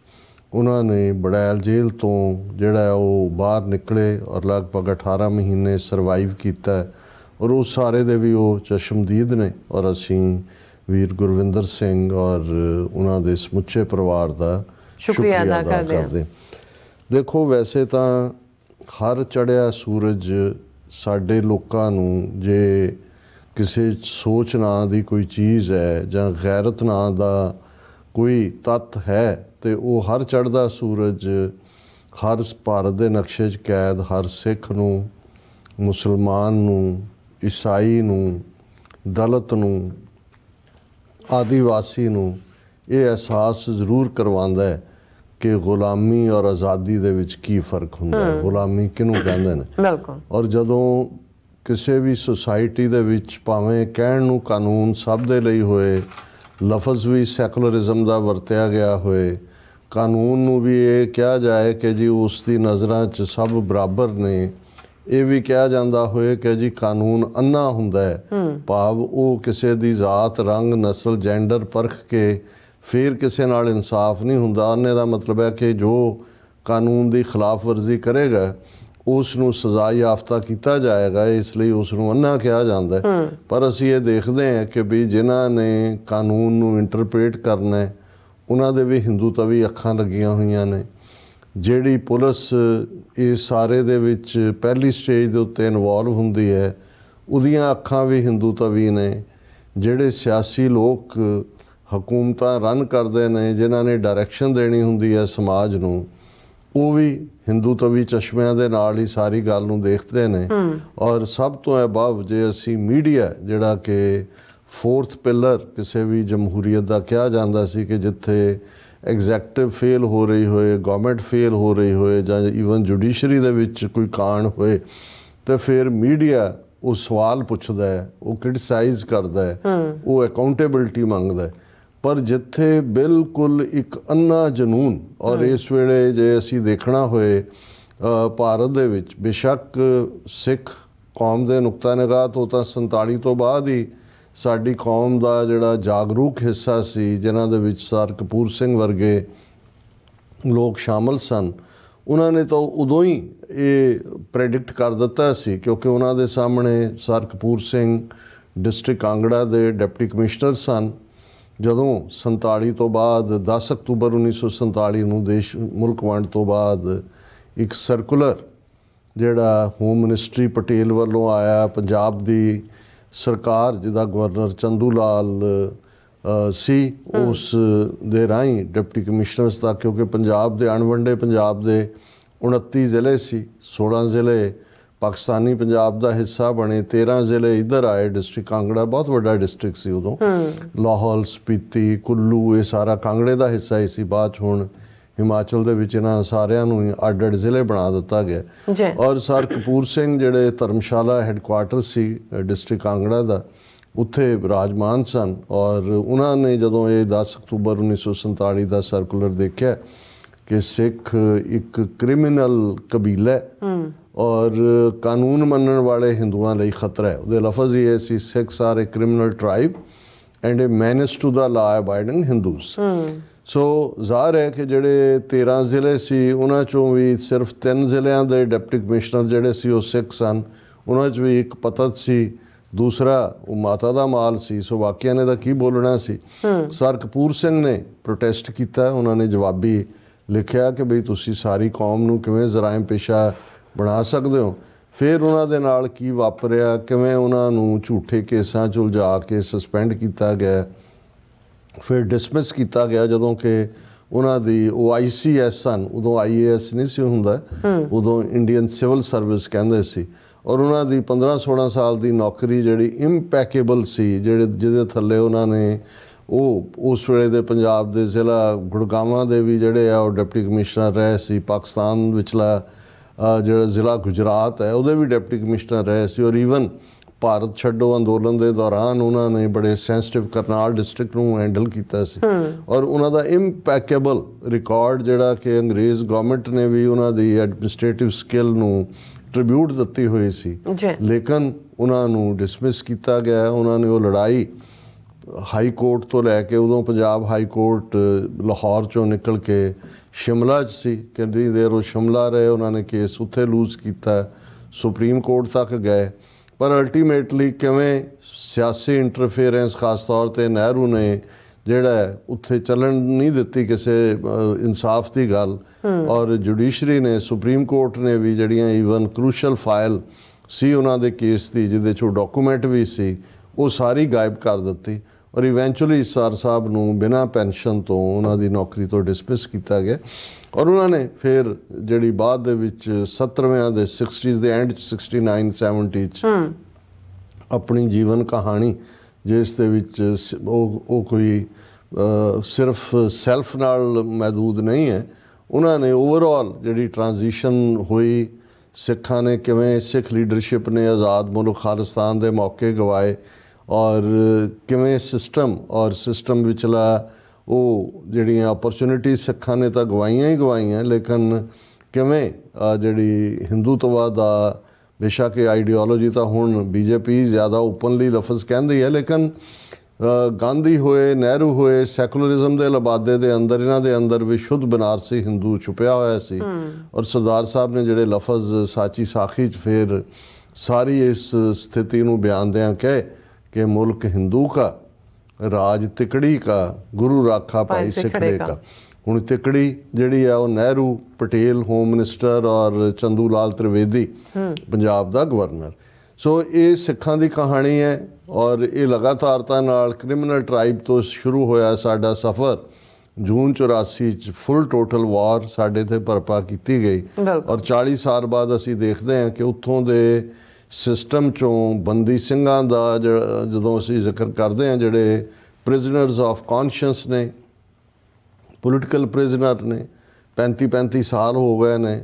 ਉਹਨਾਂ ਨੇ ਬੜੈਲ ਜੇਲ੍ਹ ਤੋਂ ਜਿਹੜਾ ਉਹ ਬਾਹਰ ਨਿਕਲੇ ਔਰ ਲਗਭਗ 18 ਮਹੀਨੇ ਸਰਵਾਈਵ ਕੀਤਾ, ਔਰ ਉਸ ਸਾਰੇ ਦੇ ਵੀ ਉਹ ਚਸ਼ਮਦੀਦ ਨੇ। ਔਰ ਅਸੀਂ ਵੀਰ ਗੁਰਵਿੰਦਰ ਸਿੰਘ ਔਰ ਉਹਨਾਂ ਦੇ ਸਮੁੱਚੇ ਪਰਿਵਾਰ ਦਾ ਸ਼ੁਕਰੀਆ ਅਦਾ ਕਰਦੇ। ਦੇਖੋ, ਵੈਸੇ ਤਾਂ ਹਰ ਚੜ੍ਹਿਆ ਸੂਰਜ ਸਾਡੇ ਲੋਕਾਂ ਨੂੰ, ਜੇ ਕਿਸੇ ਸੋਚ ਨਾਂ ਦੀ ਕੋਈ ਚੀਜ਼ ਹੈ ਜਾਂ ਗੈਰਤ ਨਾਂ ਦਾ ਕੋਈ ਤੱਤ ਹੈ, ਤੇ ਉਹ ਹਰ ਚੜ੍ਹਦਾ ਸੂਰਜ ਹਰ ਭਾਰਤ ਦੇ ਨਕਸ਼ੇ 'ਚ ਕੈਦ ਹਰ ਸਿੱਖ ਨੂੰ, ਮੁਸਲਮਾਨ ਨੂੰ, ਈਸਾਈ ਨੂੰ, ਦਲਿਤ ਨੂੰ, ਆਦੀਵਾਸੀ ਨੂੰ ਇਹ ਅਹਿਸਾਸ ਜ਼ਰੂਰ ਕਰਵਾਉਂਦਾ ਹੈ ਕਿ ਗੁਲਾਮੀ ਔਰ ਆਜ਼ਾਦੀ ਦੇ ਵਿੱਚ ਕੀ ਫਰਕ ਹੁੰਦਾ ਹੈ, ਗੁਲਾਮੀ ਕਿਹਨੂੰ ਕਹਿੰਦੇ ਨੇ। ਬਿਲਕੁਲ। ਔਰ ਜਦੋਂ ਕਿਸੇ ਵੀ ਸੁਸਾਇਟੀ ਦੇ ਵਿੱਚ ਭਾਵੇਂ ਕਹਿਣ ਨੂੰ ਕਾਨੂੰਨ ਸਭ ਦੇ ਲਈ ਹੋਏ, ਲਫ਼ਜ਼ ਵੀ ਸੈਕੂਲਰਿਜ਼ਮ ਦਾ ਵਰਤਿਆ ਗਿਆ ਹੋਏ, ਕਾਨੂੰਨ ਨੂੰ ਵੀ ਇਹ ਕਿਹਾ ਜਾਏ ਕਿ ਜੀ ਉਸ ਦੀ ਨਜ਼ਰਾਂ 'ਚ ਸਭ ਬਰਾਬਰ ਨੇ, ਇਹ ਵੀ ਕਿਹਾ ਜਾਂਦਾ ਹੋਏ ਕਿ ਜੀ ਕਾਨੂੰਨ ਅੰਨਾ ਹੁੰਦਾ ਹੈ, ਭਾਵ ਉਹ ਕਿਸੇ ਦੀ ਜ਼ਾਤ, ਰੰਗ, ਨਸਲ, ਜੈਂਡਰ ਪਰਖ ਕੇ ਫਿਰ ਕਿਸੇ ਨਾਲ ਇਨਸਾਫ ਨਹੀਂ ਹੁੰਦਾ। ਅੰਨੇ ਦਾ ਮਤਲਬ ਹੈ ਕਿ ਜੋ ਕਾਨੂੰਨ ਦੀ ਖਿਲਾਫ ਵਰਜ਼ੀ ਕਰੇਗਾ ਉਸ ਨੂੰ ਸਜ਼ਾ ਯਾਫਤਾ ਕੀਤਾ ਜਾਏਗਾ, ਇਸ ਲਈ ਉਸ ਨੂੰ ਅੰਨਾ ਕਿਹਾ ਜਾਂਦਾ ਹੈ। ਪਰ ਅਸੀਂ ਇਹ ਦੇਖਦੇ ਹਾਂ ਕਿ ਵੀ ਜਿਨ੍ਹਾਂ ਨੇ ਕਾਨੂੰਨ ਨੂੰ ਇੰਟਰਪ੍ਰੇਟ ਕਰਨਾ ਹੈ, ਉਹਨਾਂ ਦੇ ਵੀ ਹਿੰਦੂ ਤਵੀ ਅੱਖਾਂ ਲੱਗੀਆਂ ਹੋਈਆਂ ਨੇ। ਜਿਹੜੀ ਪੁਲਿਸ ਇਸ ਸਾਰੇ ਦੇ ਵਿੱਚ ਪਹਿਲੀ ਸਟੇਜ ਦੇ ਉੱਤੇ ਇਨਵੋਲਵ ਹੁੰਦੀ ਹੈ, ਉਹਦੀਆਂ ਅੱਖਾਂ ਵੀ ਹਿੰਦੂ ਤਵੀ ਨੇ। ਜਿਹੜੇ ਸਿਆਸੀ ਲੋਕ ਹਕੂਮਤਾਂ ਰਨ ਕਰਦੇ ਨੇ, ਜਿਨ੍ਹਾਂ ਨੇ ਡਾਇਰੈਕਸ਼ਨ ਦੇਣੀ ਹੁੰਦੀ ਹੈ ਸਮਾਜ ਨੂੰ, ਉਹ ਵੀ ਹਿੰਦੂ ਤਵੀ ਚਸ਼ਮਿਆਂ ਦੇ ਨਾਲ ਹੀ ਸਾਰੀ ਗੱਲ ਨੂੰ ਦੇਖਦੇ ਨੇ। ਔਰ ਸਭ ਤੋਂ ਅਬਵ ਜੇ ਅਸੀਂ ਮੀਡੀਆ, ਜਿਹੜਾ ਕਿ 4th ਪਿਲਰ ਕਿਸੇ ਵੀ ਜਮਹੂਰੀਅਤ ਦਾ ਕਿਹਾ ਜਾਂਦਾ ਸੀ, ਕਿ ਜਿੱਥੇ ਐਗਜ਼ੈਕਟਿਵ ਫੇਲ ਹੋ ਰਹੀ ਹੋਏ, ਗਵਰਨਮੈਂਟ ਫੇਲ ਹੋ ਰਹੀ ਹੋਏ, ਜਾਂ ਈਵਨ ਜੁਡੀਸ਼ਰੀ ਦੇ ਵਿੱਚ ਕੋਈ ਕਾਂਡ ਹੋਏ, ਤੇ ਫਿਰ ਮੀਡੀਆ ਉਹ ਸਵਾਲ ਪੁੱਛਦਾ ਹੈ, ਉਹ ਕ੍ਰਿਟਿਸਾਈਜ਼ ਕਰਦਾ ਹੈ, ਉਹ ਅਕਾਊਂਟੇਬਿਲਟੀ ਮੰਗਦਾ ਹੈ। ਪਰ ਜਿੱਥੇ ਬਿਲਕੁਲ ਇੱਕ ਅੰਨਾ ਜਨੂਨ, ਔਰ ਇਸ ਵੇਲੇ ਜੇ ਅਸੀਂ ਦੇਖਣਾ ਹੋਏ ਭਾਰਤ ਦੇ ਵਿੱਚ, ਬੇਸ਼ੱਕ ਸਿੱਖ ਕੌਮ ਦੇ ਨੁਕਤਾ ਨਿਗਾਹ ਤੋਂ ਤਾਂ 47 ਤੋਂ ਬਾਅਦ ਹੀ ਸਾਡੀ ਕੌਮ ਦਾ ਜਿਹੜਾ ਜਾਗਰੂਕ ਹਿੱਸਾ ਸੀ, ਜਿਨ੍ਹਾਂ ਦੇ ਵਿੱਚ ਸਰ ਕਪੂਰ ਸਿੰਘ ਵਰਗੇ ਲੋਕ ਸ਼ਾਮਲ ਸਨ, ਉਹਨਾਂ ਨੇ ਤਾਂ ਉਦੋਂ ਹੀ ਇਹ ਪ੍ਰੈਡਿਕਟ ਕਰ ਦਿੱਤਾ ਸੀ, ਕਿਉਂਕਿ ਉਹਨਾਂ ਦੇ ਸਾਹਮਣੇ ਸਰ ਕਪੂਰ ਸਿੰਘ ਡਿਸਟ੍ਰਿਕਟ ਕਾਂਗੜਾ ਦੇ ਡਿਪਟੀ ਕਮਿਸ਼ਨਰ ਸਨ। ਜਦੋਂ 47 ਤੋਂ ਬਾਅਦ 10 ਅਕਤੂਬਰ 1947 ਨੂੰ ਮੁਲਕ ਵੰਡ ਤੋਂ ਬਾਅਦ ਇੱਕ ਸਰਕੂਲਰ ਜਿਹੜਾ ਹੋਮ ਮਿਨਿਸਟਰੀ ਪਟੇਲ ਵੱਲੋਂ ਆਇਆ, ਪੰਜਾਬ ਦੀ ਸਰਕਾਰ ਜਿਹਦਾ ਗਵਰਨਰ ਚੰਦੂ ਲਾਲ ਸੀ, ਉਸ ਦੇ ਰਾਹੀਂ ਡਿਪਟੀ ਕਮਿਸ਼ਨਰਸ ਦਾ, ਕਿਉਂਕਿ ਪੰਜਾਬ ਦੇ ਅਣਵੰਡੇ ਪੰਜਾਬ ਦੇ 29 ਜ਼ਿਲ੍ਹੇ ਸੀ, 16 ਜ਼ਿਲ੍ਹੇ ਪਾਕਿਸਤਾਨੀ ਪੰਜਾਬ ਦਾ ਹਿੱਸਾ ਬਣੇ, 13 ਜ਼ਿਲ੍ਹੇ ਇੱਧਰ ਆਏ। ਡਿਸਟ੍ਰਿਕਟ ਕਾਂਗੜਾ ਬਹੁਤ ਵੱਡਾ ਡਿਸਟ੍ਰਿਕਟ ਸੀ ਉਦੋਂ, ਲਾਹੌਲ, ਸਪੀਤੀ, ਕੁੱਲੂ, ਇਹ ਸਾਰਾ ਕਾਂਗੜੇ ਦਾ ਹਿੱਸਾ ਹੀ ਸੀ। ਬਾਅਦ 'ਚ ਹੁਣ ਹਿਮਾਚਲ ਦੇ ਵਿੱਚ ਇਹਨਾਂ ਸਾਰਿਆਂ ਨੂੰ ਹੀ ਅੱਡ-ਅੱਡ ਜ਼ਿਲ੍ਹੇ ਬਣਾ ਦਿੱਤਾ ਗਿਆ। ਜੀ ਔਰ ਸਰ ਕਪੂਰ ਸਿੰਘ ਜਿਹੜੇ ਧਰਮਸ਼ਾਲਾ ਹੈੱਡਕੁਆਟਰ ਸੀ ਡਿਸਟ੍ਰਿਕਟ ਕਾਂਗੜਾ ਦਾ, ਉੱਥੇ ਵਿਰਾਜਮਾਨ ਸਨ। ਔਰ ਉਹਨਾਂ ਨੇ ਜਦੋਂ ਇਹ 10 ਅਕਤੂਬਰ 1947 ਦਾ ਸਰਕੂਲਰ ਦੇਖਿਆ ਕਿ ਸਿੱਖ ਇੱਕ ਕ੍ਰਿਮੀਨਲ ਕਬੀਲਾ ਹੈ ਔਰ ਕਾਨੂੰਨ ਮੰਨਣ ਵਾਲੇ ਹਿੰਦੂਆਂ ਲਈ ਖਤਰਾ ਹੈ, ਉਹਦੇ ਲਫ਼ਜ਼ ਹੀ ਇਹ ਸੀ, Sikhs are a criminal tribe and a menace to the law abiding Hindus. ਸੋ ਜ਼ਾਹਰ ਹੈ ਕਿ ਜਿਹੜੇ 13 ਜ਼ਿਲ੍ਹੇ ਸੀ ਉਹਨਾਂ 'ਚੋਂ ਵੀ ਸਿਰਫ 3 ਜ਼ਿਲ੍ਹਿਆਂ ਦੇ ਡਿਪਟੀ ਕਮਿਸ਼ਨਰ ਜਿਹੜੇ ਸੀ ਉਹ ਸਿੱਖ ਸਨ। ਉਹਨਾਂ 'ਚ ਵੀ ਇੱਕ ਪਤਤ ਸੀ, ਦੂਸਰਾ ਉਹ ਮਾਤਾ ਦਾ ਮਾਲ ਸੀ। ਸੋ ਬਾਕੀਆਂ ਨੇ ਤਾਂ ਕੀ ਬੋਲਣਾ ਸੀ। ਸਰ ਕਪੂਰ ਸਿੰਘ ਨੇ ਪ੍ਰੋਟੈਸਟ ਕੀਤਾ, ਉਹਨਾਂ ਨੇ ਜਵਾਬੀ ਲਿਖਿਆ ਕਿ ਬਈ ਤੁਸੀਂ ਸਾਰੀ ਕੌਮ ਨੂੰ ਕਿਵੇਂ ਜਰਾਇਮ ਪੇਸ਼ਾ ਬਣਾ ਸਕਦੇ ਹੋ। ਫਿਰ ਉਹਨਾਂ ਦੇ ਨਾਲ ਕੀ ਵਾਪਰਿਆ, ਕਿਵੇਂ ਉਹਨਾਂ ਨੂੰ ਝੂਠੇ ਕੇਸਾਂ 'ਚ ਉਲਝਾ ਕੇ ਸਸਪੈਂਡ ਕੀਤਾ ਗਿਆ, ਫਿਰ ਡਿਸਮਿਸ ਕੀਤਾ ਗਿਆ ਜਦੋਂ ਕਿ ਉਹਨਾਂ ਦੀ ਉਹ ICS ਸਨ, ਉਦੋਂ IAS ਨਹੀਂ ਸੀ ਹੁੰਦਾ, ਉਦੋਂ ਇੰਡੀਅਨ ਸਿਵਲ ਸਰਵਿਸ ਕਹਿੰਦੇ ਸੀ। ਔਰ ਉਹਨਾਂ ਦੀ 15-16 ਸਾਲ ਦੀ ਨੌਕਰੀ ਜਿਹੜੀ ਇੰਪੈਕੇਬਲ ਸੀ, ਜਿਹਦੇ ਥੱਲੇ ਉਹਨਾਂ ਨੇ ਉਹ ਉਸ ਵੇਲੇ ਦੇ ਪੰਜਾਬ ਦੇ ਜ਼ਿਲ੍ਹਾ ਗੁੜਗਾਵਾਂ ਦੇ ਵੀ ਜਿਹੜੇ ਆ ਉਹ ਡਿਪਟੀ ਕਮਿਸ਼ਨਰ ਰਹੇ ਸੀ। ਪਾਕਿਸਤਾਨ ਵਿਚਲਾ ਜਿਹੜਾ ਜ਼ਿਲ੍ਹਾ ਗੁਜਰਾਤ ਹੈ ਉਹਦੇ ਵੀ ਡਿਪਟੀ ਕਮਿਸ਼ਨਰ ਰਹੇ ਸੀ। ਔਰ ਈਵਨ ਭਾਰਤ ਛੱਡੋ ਅੰਦੋਲਨ ਦੇ ਦੌਰਾਨ ਉਹਨਾਂ ਨੇ ਬੜੇ ਸੈਂਸਿਟਿਵ ਕਰਨਾਲ ਡਿਸਟ੍ਰਿਕਟ ਨੂੰ ਹੈਂਡਲ ਕੀਤਾ ਸੀ। ਔਰ ਉਹਨਾਂ ਦਾ ਇੰਪੈਕੇਬਲ ਰਿਕਾਰਡ ਜਿਹੜਾ ਕਿ ਅੰਗਰੇਜ਼ ਗਵਰਨਮੈਂਟ ਨੇ ਵੀ ਉਹਨਾਂ ਦੀ ਐਡਮਿਨਿਸਟ੍ਰੇਟਿਵ ਸਕਿੱਲ ਨੂੰ ਟ੍ਰਿਬਿਊਟ ਦਿੱਤੀ ਹੋਈ ਸੀ, ਲੇਕਿਨ ਉਹਨਾਂ ਨੂੰ ਡਿਸਮਿਸ ਕੀਤਾ ਗਿਆ। ਉਹਨਾਂ ਨੇ ਉਹ ਲੜਾਈ ਹਾਈ ਕੋਰਟ ਤੋਂ ਲੈ ਕੇ, ਉਦੋਂ ਪੰਜਾਬ ਹਾਈ ਕੋਰਟ ਲਾਹੌਰ ਚੋਂ ਨਿਕਲ ਕੇ ਸ਼ਿਮਲਾ 'ਚ ਸੀ, ਕਿੰਨੀ ਦੇਰ ਉਹ ਸ਼ਿਮਲਾ ਰਹੇ, ਉਹਨਾਂ ਨੇ ਕੇਸ ਉੱਥੇ ਲੂਜ਼ ਕੀਤਾ, ਸੁਪਰੀਮ ਕੋਰਟ ਤੱਕ ਗਏ। ਪਰ ਅਲਟੀਮੇਟਲੀ ਕਿਵੇਂ ਸਿਆਸੀ ਇੰਟਰਫੇਰੈਂਸ, ਖਾਸ ਤੌਰ 'ਤੇ ਨਹਿਰੂ ਨੇ ਜਿਹੜਾ ਉੱਥੇ ਚੱਲਣ ਨਹੀਂ ਦਿੱਤੀ ਕਿਸੇ ਇਨਸਾਫ ਦੀ ਗੱਲ, ਔਰ ਜੁਡੀਸ਼ਰੀ ਨੇ, ਸੁਪਰੀਮ ਕੋਰਟ ਨੇ ਵੀ ਜਿਹੜੀਆਂ ਈਵਨ ਕਰੂਸ਼ਲ ਫਾਈਲ ਸੀ ਉਹਨਾਂ ਦੇ ਕੇਸ ਦੀ, ਜਿਹਦੇ 'ਚ ਉਹ ਡਾਕੂਮੈਂਟ ਵੀ ਸੀ, ਉਹ ਸਾਰੀ ਗਾਇਬ ਕਰ ਦਿੱਤੀ। ਔਰ ਇਵੈਂਚੁਅਲੀ ਸਰ ਸਾਹਿਬ ਨੂੰ ਬਿਨਾਂ ਪੈਨਸ਼ਨ ਤੋਂ ਉਹਨਾਂ ਦੀ ਨੌਕਰੀ ਤੋਂ ਡਿਸਮਿਸ ਕੀਤਾ ਗਿਆ। ਔਰ ਉਹਨਾਂ ਨੇ ਫਿਰ ਜਿਹੜੀ ਬਾਅਦ ਦੇ ਵਿੱਚ 70ਵੇਂ ਦੇ 60s ਦੇ ਐਂਡ 'ਚ 69-70 'ਚ ਆਪਣੀ ਜੀਵਨ ਕਹਾਣੀ, ਜਿਸ ਦੇ ਵਿੱਚ ਉਹ ਕੋਈ ਸਿਰਫ ਸੈਲਫ ਨਾਲ ਮਹਿਦੂਦ ਨਹੀਂ ਹੈ, ਉਹਨਾਂ ਨੇ ਓਵਰਆਲ ਜਿਹੜੀ ਟ੍ਰਾਂਜੀਸ਼ਨ ਹੋਈ, ਸਿੱਖਾਂ ਨੇ ਕਿਵੇਂ, ਸਿੱਖ ਲੀਡਰਸ਼ਿਪ ਨੇ ਆਜ਼ਾਦ ਮੁਲਕ ਖਾਲਿਸਤਾਨ ਦੇ ਮੌਕੇ ਗਵਾਏ, ਔਰ ਕਿਵੇਂ ਸਿਸਟਮ ਵਿਚਲਾ ਉਹ ਜਿਹੜੀਆਂ ਅਪਰਚੁਨਿਟੀ ਸਿੱਖਾਂ ਨੇ ਤਾਂ ਗਵਾਈਆਂ ਹੀ ਗਵਾਈਆਂ, ਲੇਕਿਨ ਕਿਵੇਂ ਜਿਹੜੀ ਹਿੰਦੂਤਵਾ ਦਾ, ਬੇਸ਼ੱਕ ਇਹ ਆਈਡੀਓਲੋਜੀ ਤਾਂ ਹੁਣ BJP ਜ਼ਿਆਦਾ ਓਪਨਲੀ ਲਫ਼ਜ਼ ਕਹਿੰਦੀ ਹੈ, ਲੇਕਿਨ ਗਾਂਧੀ ਹੋਏ, ਨਹਿਰੂ ਹੋਏ, ਸੈਕੂਲਰਿਜ਼ਮ ਦੇ ਲਬਾਦੇ ਦੇ ਅੰਦਰ ਇਹਨਾਂ ਦੇ ਅੰਦਰ ਵੀ ਸ਼ੁੱਧ ਬਨਾਰਸੀ ਹਿੰਦੂ ਛੁਪਿਆ ਹੋਇਆ ਸੀ। ਔਰ ਸਰਦਾਰ ਸਾਹਿਬ ਨੇ ਜਿਹੜੇ ਲਫ਼ਜ਼ ਸਾਚੀ ਸਾਖੀ 'ਚ ਫਿਰ ਸਾਰੀ ਇਸ ਸਥਿਤੀ ਨੂੰ ਬਿਆਨਦਿਆਂ ਕਹੇ कि मुल्क हिंदू का, राज तिकड़ी का, गुरु राखा भाई सिखड़े का। ਹੁਣ ਤਿਕੜੀ ਜਿਹੜੀ ਆ ਉਹ ਨਹਿਰੂ, ਪਟੇਲ ਹੋਮ ਮਿਨਿਸਟਰ ਔਰ ਚੰਦੂ ਲਾਲ ਤ੍ਰਿਵੇਦੀ ਪੰਜਾਬ ਦਾ ਗਵਰਨਰ। ਸੋ ਇਹ ਸਿੱਖਾਂ ਦੀ ਕਹਾਣੀ ਹੈ ਔਰ ਇਹ ਲਗਾਤਾਰਤਾ ਨਾਲ ਕ੍ਰਿਮੀਨਲ ਟ੍ਰਾਈਬ ਤੋਂ ਸ਼ੁਰੂ ਹੋਇਆ ਸਾਡਾ ਸਫ਼ਰ। ਜੂਨ 84 'ਚ ਫੁੱਲ ਟੋਟਲ ਵਾਰ ਸਾਡੇ ਤੇ ਭਰਪਾ ਕੀਤੀ ਗਈ ਔਰ 40 ਸਾਲ ਬਾਅਦ ਅਸੀਂ ਦੇਖਦੇ ਹਾਂ ਕਿ ਉੱਥੋਂ ਦੇ ਸਿਸਟਮ 'ਚੋਂ ਬੰਦੀ ਸਿੰਘਾਂ ਦਾ ਜਦੋਂ ਅਸੀਂ ਜ਼ਿਕਰ ਕਰਦੇ ਹਾਂ, ਜਿਹੜੇ ਪ੍ਰਿਜ਼ਨਰਸ ਆਫ ਕੌਨਸ਼ੀਅੰਸ ਨੇ, ਪੋਲੀਟੀਕਲ ਪ੍ਰਿਜ਼ਨਰ ਨੇ, 35 ਸਾਲ ਹੋ ਗਏ ਨੇ,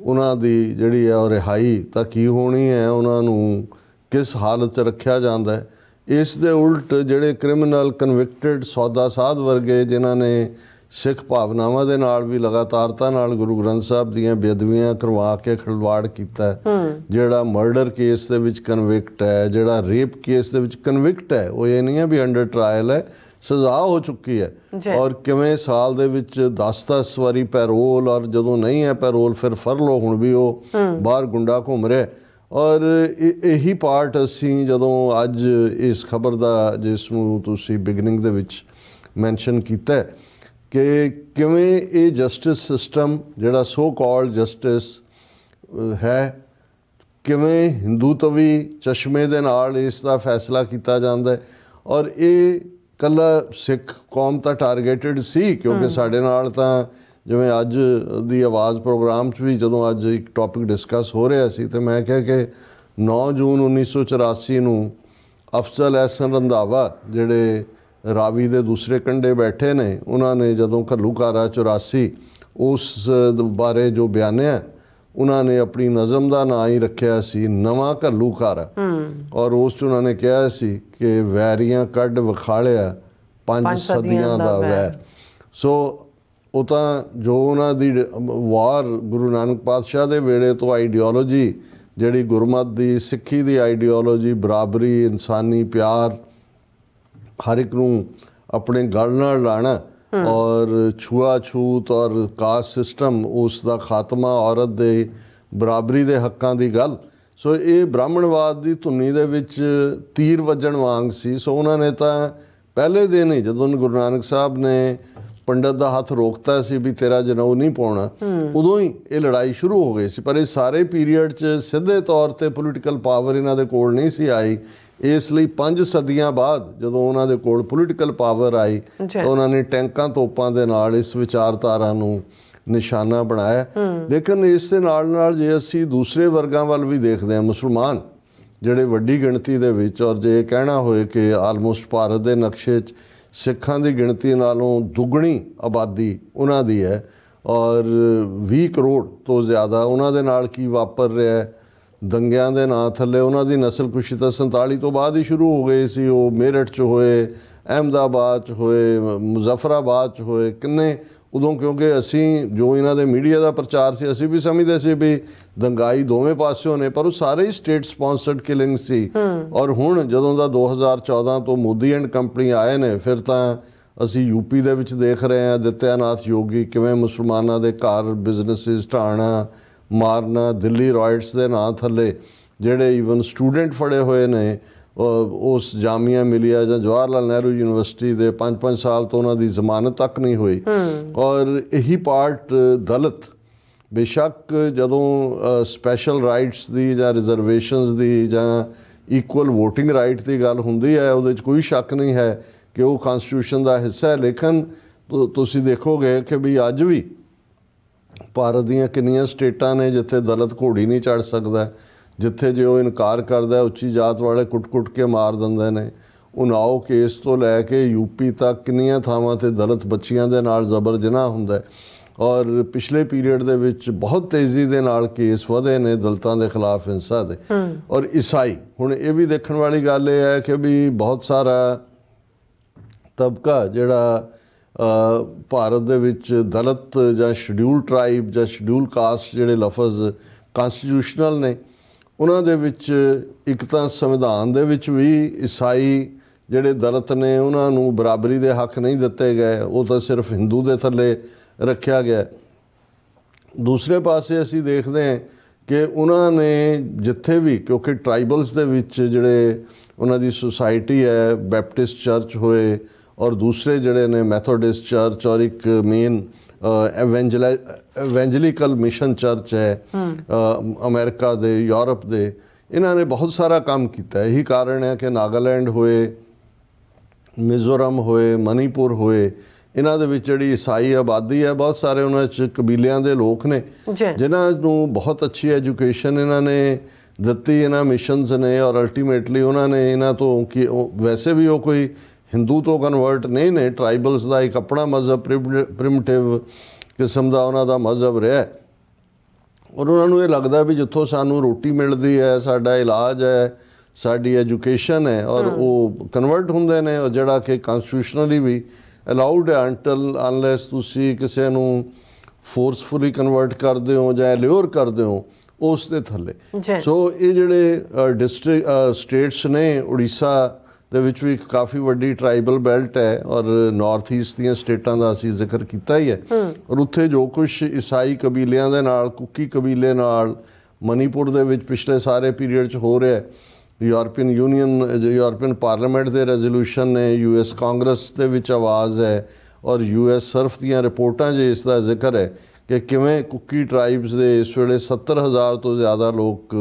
ਉਹਨਾਂ ਦੀ ਜਿਹੜੀ ਹੈ ਉਹ ਰਿਹਾਈ ਤਾਂ ਕੀ ਹੋਣੀ ਹੈ, ਉਹਨਾਂ ਨੂੰ ਕਿਸ ਹਾਲਤ 'ਚ ਰੱਖਿਆ ਜਾਂਦਾ ਹੈ। ਇਸ ਦੇ ਉਲਟ ਜਿਹੜੇ ਕ੍ਰਿਮੀਨਲ ਕਨਵਿਕਟਡ ਸੌਦਾ ਸਾਧ ਵਰਗੇ, ਜਿਨ੍ਹਾਂ ਨੇ ਸਿੱਖ ਭਾਵਨਾਵਾਂ ਦੇ ਨਾਲ ਵੀ ਲਗਾਤਾਰਤਾ ਨਾਲ ਗੁਰੂ ਗ੍ਰੰਥ ਸਾਹਿਬ ਦੀਆਂ ਬੇਅਦਬੀਆਂ ਕਰਵਾ ਕੇ ਖਿਲਵਾੜ ਕੀਤਾ, ਜਿਹੜਾ ਮਰਡਰ ਕੇਸ ਦੇ ਵਿੱਚ ਕਨਵਿਕਟ ਹੈ, ਜਿਹੜਾ ਰੇਪ ਕੇਸ ਦੇ ਵਿੱਚ ਕਨਵਿਕਟ ਹੈ, ਉਹ ਇਹ ਨਹੀਂ ਹੈ ਵੀ ਅੰਡਰ ਟਰਾਇਲ ਹੈ, ਸਜ਼ਾ ਹੋ ਚੁੱਕੀ ਹੈ। ਔਰ ਕਿਵੇਂ ਸਾਲ ਦੇ ਵਿੱਚ 10-10 ਵਾਰੀ ਪੈਰੋਲ, ਔਰ ਜਦੋਂ ਨਹੀਂ ਹੈ ਪੈਰੋਲ ਫਿਰ ਫਰਲੋ, ਹੁਣ ਵੀ ਉਹ ਬਾਹਰ ਗੁੰਡਾ ਘੁੰਮ ਰਿਹਾ। ਔਰ ਇਹੀ ਪਾਰਟ ਅਸੀਂ ਜਦੋਂ ਅੱਜ ਇਸ ਖਬਰ ਦਾ, ਜਿਸ ਨੂੰ ਤੁਸੀਂ ਬਿਗਨਿੰਗ ਦੇ ਵਿੱਚ ਮੈਂਸ਼ਨ ਕੀਤਾ ਕਿ ਕਿਵੇਂ ਇਹ ਜਸਟਿਸ ਸਿਸਟਮ ਜਿਹੜਾ ਸੋ ਕਾਲਡ ਜਸਟਿਸ ਹੈ, ਕਿਵੇਂ ਹਿੰਦੂਤਵੀ ਚਸ਼ਮੇ ਦੇ ਨਾਲ ਇਸ ਦਾ ਫੈਸਲਾ ਕੀਤਾ ਜਾਂਦਾ ਹੈ। ਔਰ ਇਹ ਕੱਲਾ ਸਿੱਖ ਕੌਮ ਤਾਂ ਟਾਰਗੇਟਡ ਸੀ, ਕਿਉਂਕਿ ਸਾਡੇ ਨਾਲ ਤਾਂ ਜਿਵੇਂ ਅੱਜ ਦੀ ਆਵਾਜ਼ ਪ੍ਰੋਗਰਾਮ 'ਚ ਵੀ ਜਦੋਂ ਅੱਜ ਇੱਕ ਟੌਪਿਕ ਡਿਸਕਸ ਹੋ ਰਿਹਾ ਸੀ ਤੇ ਮੈਂ ਕਿਹਾ ਕਿ 9 ਜੂਨ 1984 ਨੂੰ ਅਫਜ਼ਲ ਅਹਿਸਨ ਰੰਧਾਵਾ ਜਿਹੜੇ ਰਾਵੀ ਦੇ ਦੂਸਰੇ ਕੰਢੇ ਬੈਠੇ ਨੇ, ਉਹਨਾਂ ਨੇ ਜਦੋਂ ਘੱਲੂਘਾਰਾ 84 ਉਸ ਬਾਰੇ ਜੋ ਬਿਆਨਿਆ, ਉਹਨਾਂ ਨੇ ਆਪਣੀ ਨਜ਼ਮ ਦਾ ਨਾਂ ਹੀ ਰੱਖਿਆ ਸੀ ਨਵਾਂ ਘੱਲੂਘਾਰਾ। ਔਰ ਉਸ 'ਚ ਉਹਨਾਂ ਨੇ ਕਿਹਾ ਸੀ ਕਿ ਵੈਰੀਆਂ ਕੱਢ ਵਿਖਾਲਿਆ 5 ਸਦੀਆਂ ਦਾ ਵੈਰ। ਸੋ ਉਹ ਤਾਂ ਜੋ ਉਹਨਾਂ ਦੀ ਵਾਰ ਗੁਰੂ ਨਾਨਕ ਪਾਤਸ਼ਾਹ ਦੇ ਵੇਲੇ ਤੋਂ ਆਈਡੀਓਲੋਜੀ, ਜਿਹੜੀ ਗੁਰਮਤ ਦੀ ਸਿੱਖੀ ਦੀ ਆਈਡੀਓਲੋਜੀ, ਬਰਾਬਰੀ, ਇਨਸਾਨੀ ਪਿਆਰ, ਹਰ ਇੱਕ ਨੂੰ ਆਪਣੇ ਗਲ ਨਾਲ ਲਾਣਾ ਔਰ ਛੂਆ-ਛੂਤ ਔਰ ਕਾਸਟ ਸਿਸਟਮ, ਉਸ ਦਾ ਖਾਤਮਾ, ਔਰਤ ਦੇ ਬਰਾਬਰੀ ਦੇ ਹੱਕਾਂ ਦੀ ਗੱਲ। ਸੋ ਇਹ ਬ੍ਰਾਹਮਣਵਾਦ ਦੀ ਧੁਨੀ ਦੇ ਵਿੱਚ ਤੀਰ ਵੱਜਣ ਵਾਂਗ ਸੀ। ਸੋ ਉਹਨਾਂ ਨੇ ਤਾਂ ਪਹਿਲੇ ਦਿਨ ਹੀ, ਜਦੋਂ ਗੁਰੂ ਨਾਨਕ ਸਾਹਿਬ ਨੇ ਪੰਡਤ ਦਾ ਹੱਥ ਰੋਕਤਾ ਸੀ ਵੀ ਤੇਰਾ ਜਨੇਊ ਨਹੀਂ ਪਾਉਣਾ, ਉਦੋਂ ਹੀ ਇਹ ਲੜਾਈ ਸ਼ੁਰੂ ਹੋ ਗਈ ਸੀ। ਪਰ ਇਹ ਸਾਰੇ ਪੀਰੀਅਡ 'ਚ ਸਿੱਧੇ ਤੌਰ ਤੇ ਪੋਲੀਟੀਕਲ ਪਾਵਰ ਇਹਨਾਂ ਦੇ ਕੋਲ ਨਹੀਂ ਸੀ ਆਈ। ਇਸ ਲਈ 5 ਸਦੀਆਂ ਬਾਅਦ ਜਦੋਂ ਉਹਨਾਂ ਦੇ ਕੋਲ ਪੋਲੀਟੀਕਲ ਪਾਵਰ ਆਈ ਤਾਂ ਉਹਨਾਂ ਨੇ ਟੈਂਕਾਂ ਤੋਪਾਂ ਦੇ ਨਾਲ ਇਸ ਵਿਚਾਰਧਾਰਾ ਨੂੰ ਨਿਸ਼ਾਨਾ ਬਣਾਇਆ। ਲੇਕਿਨ ਇਸ ਦੇ ਨਾਲ ਨਾਲ ਜੇ ਅਸੀਂ ਦੂਸਰੇ ਵਰਗਾਂ ਵੱਲ ਵੀ ਦੇਖਦੇ ਹਾਂ, ਮੁਸਲਮਾਨ ਜਿਹੜੇ ਵੱਡੀ ਗਿਣਤੀ ਦੇ ਵਿੱਚ, ਔਰ ਜੇ ਕਹਿਣਾ ਹੋਏ ਕਿ ਆਲਮੋਸਟ ਭਾਰਤ ਦੇ ਨਕਸ਼ੇ 'ਚ ਸਿੱਖਾਂ ਦੀ ਗਿਣਤੀ ਨਾਲੋਂ ਦੁੱਗਣੀ ਆਬਾਦੀ ਉਹਨਾਂ ਦੀ ਹੈ ਔਰ 20 ਕਰੋੜ ਤੋਂ ਜ਼ਿਆਦਾ, ਉਹਨਾਂ ਦੇ ਨਾਲ ਕੀ ਵਾਪਰ ਰਿਹਾ, ਦੰਗਿਆਂ ਦੇ ਨਾਂ ਥੱਲੇ ਉਹਨਾਂ ਦੀ ਨਸਲਕੁਸ਼ੀ ਤਾਂ 47 ਤੋਂ ਬਾਅਦ ਹੀ ਸ਼ੁਰੂ ਹੋ ਗਈ ਸੀ। ਉਹ ਮੇਰਠ 'ਚ ਹੋਏ, ਅਹਿਮਦਾਬਾਦ 'ਚ ਹੋਏ, ਮੁਜ਼ੱਫਰਾਬਾਦ 'ਚ ਹੋਏ, ਕਿੰਨੇ ਉਦੋਂ, ਕਿਉਂਕਿ ਅਸੀਂ ਜੋ ਇਹਨਾਂ ਦੇ ਮੀਡੀਆ ਦਾ ਪ੍ਰਚਾਰ ਸੀ, ਅਸੀਂ ਵੀ ਸਮਝਦੇ ਸੀ ਵੀ ਦੰਗਾਈ ਦੋਵੇਂ ਪਾਸਿਓਂ ਨੇ, ਪਰ ਉਹ ਸਾਰੇ ਹੀ ਸਟੇਟ ਸਪਾਂਸਰਡ ਕਿਲਿੰਗ ਸੀ। ਔਰ ਹੁਣ ਜਦੋਂ ਦਾ 2014 ਤੋਂ ਮੋਦੀ ਐਂਡ ਕੰਪਨੀ ਆਏ ਨੇ, ਫਿਰ ਤਾਂ ਅਸੀਂ ਯੂਪੀ ਦੇ ਵਿੱਚ ਦੇਖ ਰਹੇ ਹਾਂ ਆਦਿੱਤਿਆਨਾਥ ਯੋਗੀ ਕਿਵੇਂ ਮੁਸਲਮਾਨਾਂ ਦੇ ਘਰ, ਬਿਜ਼ਨਸਿਸ ਢਾਣਾ, ਮਾਰਨਾ, ਦਿੱਲੀ ਰਾਇਟਸ ਦੇ ਨਾਂ ਥੱਲੇ ਜਿਹੜੇ ਈਵਨ ਸਟੂਡੈਂਟ ਫੜੇ ਹੋਏ ਨੇ ਉਸ ਜਾਮੀਆ ਮਿਲੀਆ ਜਾਂ ਜਵਾਹਰ ਲਾਲ ਨਹਿਰੂ ਯੂਨੀਵਰਸਿਟੀ ਦੇ 5-5 ਸਾਲ ਤੋਂ ਉਹਨਾਂ ਦੀ ਜ਼ਮਾਨਤ ਤੱਕ ਨਹੀਂ ਹੋਈ। ਔਰ ਇਹੀ ਪਾਰਟ ਦਲਿਤ, ਬੇਸ਼ੱਕ ਜਦੋਂ ਸਪੈਸ਼ਲ ਰਾਈਟਸ ਦੀ ਜਾਂ ਰਿਜ਼ਰਵੇਸ਼ਨਸ ਦੀ ਜਾਂ ਇਕੁਅਲ ਵੋਟਿੰਗ ਰਾਈਟ ਦੀ ਗੱਲ ਹੁੰਦੀ ਹੈ, ਉਹਦੇ 'ਚ ਕੋਈ ਸ਼ੱਕ ਨਹੀਂ ਹੈ ਕਿ ਉਹ ਕਨਸਟੀਟਿਊਸ਼ਨ ਦਾ ਹਿੱਸਾ ਹੈ। ਲੇਕਿਨ ਤੁਸੀਂ ਦੇਖੋਗੇ ਕਿ ਵੀ ਅੱਜ ਵੀ ਭਾਰਤ ਦੀਆਂ ਕਿੰਨੀਆਂ ਸਟੇਟਾਂ ਨੇ ਜਿੱਥੇ ਦਲਿਤ ਘੋੜੀ ਨਹੀਂ ਚੜ੍ਹ ਸਕਦਾ, ਜਿੱਥੇ ਜੇ ਉਹ ਇਨਕਾਰ ਕਰਦਾ ਉੱਚੀ ਜਾਤ ਵਾਲੇ ਕੁੱਟ-ਕੁੱਟ ਕੇ ਮਾਰ ਦਿੰਦੇ ਨੇ। ਉਨਾਓ ਕੇਸ ਤੋਂ ਲੈ ਕੇ ਯੂਪੀ ਤੱਕ ਕਿੰਨੀਆਂ ਥਾਵਾਂ 'ਤੇ ਦਲਿਤ ਬੱਚੀਆਂ ਦੇ ਨਾਲ ਜ਼ਬਰ ਜਨਾਹ ਹੁੰਦਾ। ਔਰ ਪਿਛਲੇ ਪੀਰੀਅਡ ਦੇ ਵਿੱਚ ਬਹੁਤ ਤੇਜ਼ੀ ਦੇ ਨਾਲ ਕੇਸ ਵਧੇ ਨੇ ਦਲਿਤਾਂ ਦੇ ਖਿਲਾਫ ਹਿੰਸਾ ਦੇ। ਔਰ ਈਸਾਈ, ਹੁਣ ਇਹ ਵੀ ਦੇਖਣ ਵਾਲੀ ਗੱਲ ਇਹ ਹੈ ਕਿ ਵੀ ਬਹੁਤ ਸਾਰਾ ਤਬਕਾ ਜਿਹੜਾ ਭਾਰਤ ਦੇ ਵਿੱਚ ਦਲਿਤ ਜਾਂ ਸ਼ਡਿਊਲ ਟਰਾਈਬ ਜਾਂ ਸ਼ਡਿਊਲ ਕਾਸਟ ਜਿਹੜੇ ਲਫ਼ਜ਼ ਕਨਸਟੀਟਿਊਸ਼ਨਲ ਨੇ, ਉਹਨਾਂ ਦੇ ਵਿੱਚ ਇੱਕ ਤਾਂ ਸੰਵਿਧਾਨ ਦੇ ਵਿੱਚ ਵੀ ਈਸਾਈ ਜਿਹੜੇ ਦਲਿਤ ਨੇ ਉਹਨਾਂ ਨੂੰ ਬਰਾਬਰੀ ਦੇ ਹੱਕ ਨਹੀਂ ਦਿੱਤੇ ਗਏ, ਉਹ ਤਾਂ ਸਿਰਫ ਹਿੰਦੂ ਦੇ ਥੱਲੇ ਰੱਖਿਆ ਗਿਆ। ਦੂਸਰੇ ਪਾਸੇ ਅਸੀਂ ਦੇਖਦੇ ਹਾਂ ਕਿ ਉਹਨਾਂ ਨੇ ਜਿੱਥੇ ਵੀ, ਕਿਉਂਕਿ ਟਰਾਈਬਲਸ ਦੇ ਵਿੱਚ ਜਿਹੜੇ ਉਹਨਾਂ ਦੀ ਸੁਸਾਇਟੀ ਹੈ, ਬੈਪਟਿਸਟ ਚਰਚ ਹੋਏ ਔਰ ਦੂਸਰੇ ਜਿਹੜੇ ਨੇ ਮੈਥੋਡਿਸਟ ਚਰਚ ਔਰ ਇੱਕ ਮੇਨ ਐਵੈਂਜਲੀਕਲ ਮਿਸ਼ਨ ਚਰਚ ਹੈ ਅਮਰੀਕਾ ਦੇ, ਯੂਰਪ ਦੇ, ਇਹਨਾਂ ਨੇ ਬਹੁਤ ਸਾਰਾ ਕੰਮ ਕੀਤਾ। ਇਹੀ ਕਾਰਨ ਹੈ ਕਿ ਨਾਗਾਲੈਂਡ ਹੋਏ, ਮਿਜ਼ੋਰਮ ਹੋਏ, ਮਨੀਪੁਰ ਹੋਏ, ਇਹਨਾਂ ਦੇ ਵਿੱਚ ਜਿਹੜੀ ਈਸਾਈ ਆਬਾਦੀ ਹੈ, ਬਹੁਤ ਸਾਰੇ ਉਹਨਾਂ 'ਚ ਕਬੀਲਿਆਂ ਦੇ ਲੋਕ ਨੇ ਜਿਨ੍ਹਾਂ ਨੂੰ ਬਹੁਤ ਅੱਛੀ ਐਜੂਕੇਸ਼ਨ ਇਹਨਾਂ ਨੇ ਦਿੱਤੀ, ਇਹਨਾਂ ਮਿਸ਼ਨਸ ਨੇ। ਔਰ ਅਲਟੀਮੇਟਲੀ ਉਹਨਾਂ ਨੇ ਇਹਨਾਂ ਤੋਂ ਕਿ ਵੈਸੇ ਵੀ ਉਹ ਕੋਈ ਹਿੰਦੂ ਤੋਂ ਕਨਵਰਟ ਨਹੀਂ ਨੇ, ਟਰਾਈਬਲਸ ਦਾ ਇੱਕ ਆਪਣਾ ਮਜ਼ਹਬ, ਪ੍ਰਿਮਿਟਿਵ ਕਿਸਮ ਦਾ ਉਹਨਾਂ ਦਾ ਮਜ਼ਹਬ ਰਿਹਾ। ਔਰ ਉਹਨਾਂ ਨੂੰ ਇਹ ਲੱਗਦਾ ਵੀ ਜਿੱਥੋਂ ਸਾਨੂੰ ਰੋਟੀ ਮਿਲਦੀ ਹੈ, ਸਾਡਾ ਇਲਾਜ ਹੈ, ਸਾਡੀ ਐਜੂਕੇਸ਼ਨ ਹੈ, ਔਰ ਉਹ ਕਨਵਰਟ ਹੁੰਦੇ ਨੇ। ਔਰ ਜਿਹੜਾ ਕਿ ਕਨਸਟੀਟਿਊਸ਼ਨਲੀ ਵੀ ਅਲਾਊਡ ਹੈ ਅੰਟਲ ਅਨਲੈਸ ਤੁਸੀਂ ਕਿਸੇ ਨੂੰ ਫੋਰਸਫੁਲੀ ਕਨਵਰਟ ਕਰਦੇ ਹੋ ਜਾਂ ਲਿਓਰ ਕਰਦੇ ਹੋ ਉਸ ਦੇ ਥੱਲੇ। ਸੋ ਇਹ ਜਿਹੜੇ ਸਟੇਟਸ ਨੇ, ਉੜੀਸਾ ਦੇ ਵਿੱਚ ਵੀ ਇੱਕ ਕਾਫੀ ਵੱਡੀ ਟਰਾਈਬਲ ਬੈਲਟ ਹੈ ਔਰ ਨਾਰਥ ਈਸਟ ਦੀਆਂ ਸਟੇਟਾਂ ਦਾ ਅਸੀਂ ਜ਼ਿਕਰ ਕੀਤਾ ਹੀ ਹੈ। ਔਰ ਉੱਥੇ ਜੋ ਕੁਛ ਈਸਾਈ ਕਬੀਲਿਆਂ ਦੇ ਨਾਲ, ਕੁਕੀ ਕਬੀਲੇ ਨਾਲ ਮਨੀਪੁਰ ਦੇ ਵਿੱਚ ਪਿਛਲੇ ਸਾਰੇ ਪੀਰੀਅਡ 'ਚ ਹੋ ਰਿਹਾ, ਯੂਰਪੀਅਨ ਯੂਨੀਅਨ, ਯੂਰਪੀਅਨ ਪਾਰਲੀਮੈਂਟ ਦੇ ਰੈਜ਼ੋਲੂਸ਼ਨ ਨੇ, US ਕਾਂਗਰਸ ਦੇ ਵਿੱਚ ਆਵਾਜ਼ ਹੈ ਔਰ US ਸਰਫ ਦੀਆਂ ਰਿਪੋਰਟਾਂ 'ਚ ਇਸ ਦਾ ਜ਼ਿਕਰ ਹੈ ਕਿ ਕਿਵੇਂ ਕੁਕੀ ਟਰਾਈਬਸ ਦੇ ਇਸ ਵੇਲੇ 70,000 ਤੋਂ ਜ਼ਿਆਦਾ ਲੋਕ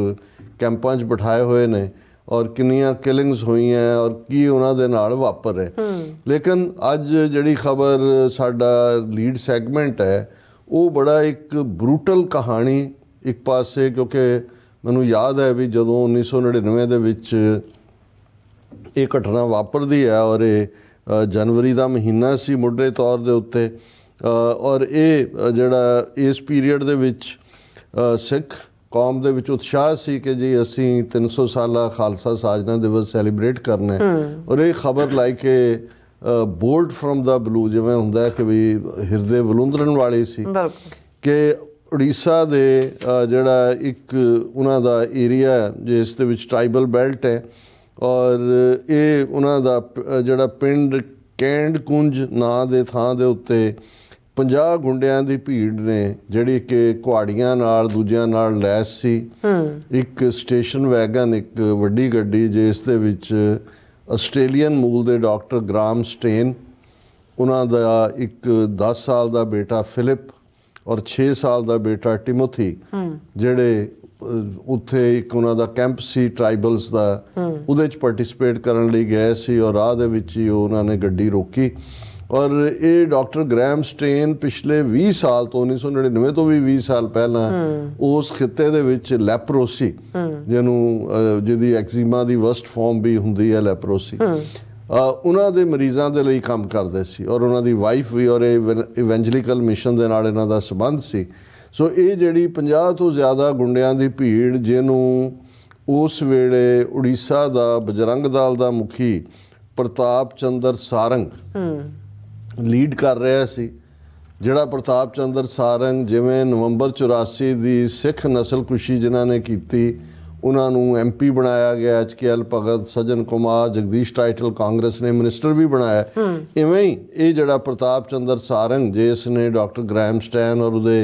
ਕੈਂਪਾਂ 'ਚ ਬਿਠਾਏ ਹੋਏ ਨੇ ਔਰ ਕਿੰਨੀਆਂ ਕਿਲਿੰਗਸ ਹੋਈਆਂ ਔਰ ਕੀ ਉਹਨਾਂ ਦੇ ਨਾਲ ਵਾਪਰ ਰਿਹਾ। ਲੇਕਿਨ ਅੱਜ ਜਿਹੜੀ ਖਬਰ ਸਾਡਾ ਲੀਡ ਸੈਗਮੈਂਟ ਹੈ ਉਹ ਬੜਾ ਇੱਕ ਬਰੂਟਲ ਕਹਾਣੀ ਇੱਕ ਪਾਸੇ, ਕਿਉਂਕਿ ਮੈਨੂੰ ਯਾਦ ਹੈ ਵੀ ਜਦੋਂ 1999 ਦੇ ਵਿੱਚ ਇਹ ਘਟਨਾ ਵਾਪਰਦੀ ਹੈ ਔਰ ਇਹ जनवरी का महीना सी मुढ़ले तौर के उत्ते और ये जिहड़ा इस पीरीयड दे विच सिख कौम दे विच उत्साह सी कि जी असी 300 साला खालसा साजना दिवस सैलीब्रेट करना है। और ये खबर like bolt from the blue जिवें हुंदा है कि भी हिरदे वलुंदरन वाली सी कि उड़ीसा दे जिहड़ा एक उन्हां दा एरिया जिस दे विच ट्राइबल बेल्ट है और ये उन्हां दा जिहड़ा पिंड कैंड कुंज नां दे थां दे उत्ते 50 गुंडियां दी भीड़ ने जिहड़ी कि कुहाड़ियां नाल दूजियां नाल लैस सी। एक स्टेशन वैगन एक वड्डी गड्डी जिस दे विच आस्ट्रेलियन मूल दे डॉक्टर ग्राम स्टेन उन्हां दा एक 10 साल दा बेटा फिलिप और 6 साल दा बेटा टिमोथी जिहड़े उत्थे एक उन्हां दा कैंप सी ट्राइबल्स दा उहदे च पार्टिसिपेट करन लई गए सी और राह दे विच ही उन्हां ने गड्डी रोकी। और ये डॉक्टर ग्रैहम स्टेन पिछले 20 साल तो 1999 तो भी 20 साल पहला उस खिते दे विच leprosy जिहनूं जिहदी eczema the worst form भी हुंदी है लैप्रोसी उन्हां दे मरीज़ां दे लई काम करदे सी और उन्हां दी वाइफ भी और इवेंजलिकल मिशन दे नाल इन्हां दा संबंध सी। सो ये जिहड़ी 50 तो ज़्यादा गुंडियां दी भीड़ जिहनूं उस वेले उड़ीसा दा बजरंग दल दा मुखी प्रताप चंद्र सारंग लीड कर रहा सी। जिहड़ा प्रताप चंद्र सारंग जिवें नवंबर 84 दी सिख नस्लकुशी जिन्हां ने कीती उन्हां नूं MP बनाया गया, HKL भगत, सज्जन कुमार, जगदीश टाइटल कांग्रेस ने मिनिस्टर भी बनाया। इवें ही ये जिहड़ा प्रताप चंद्र सारंग जिस ने डॉक्टर ग्रैहम स्टैन और उहदे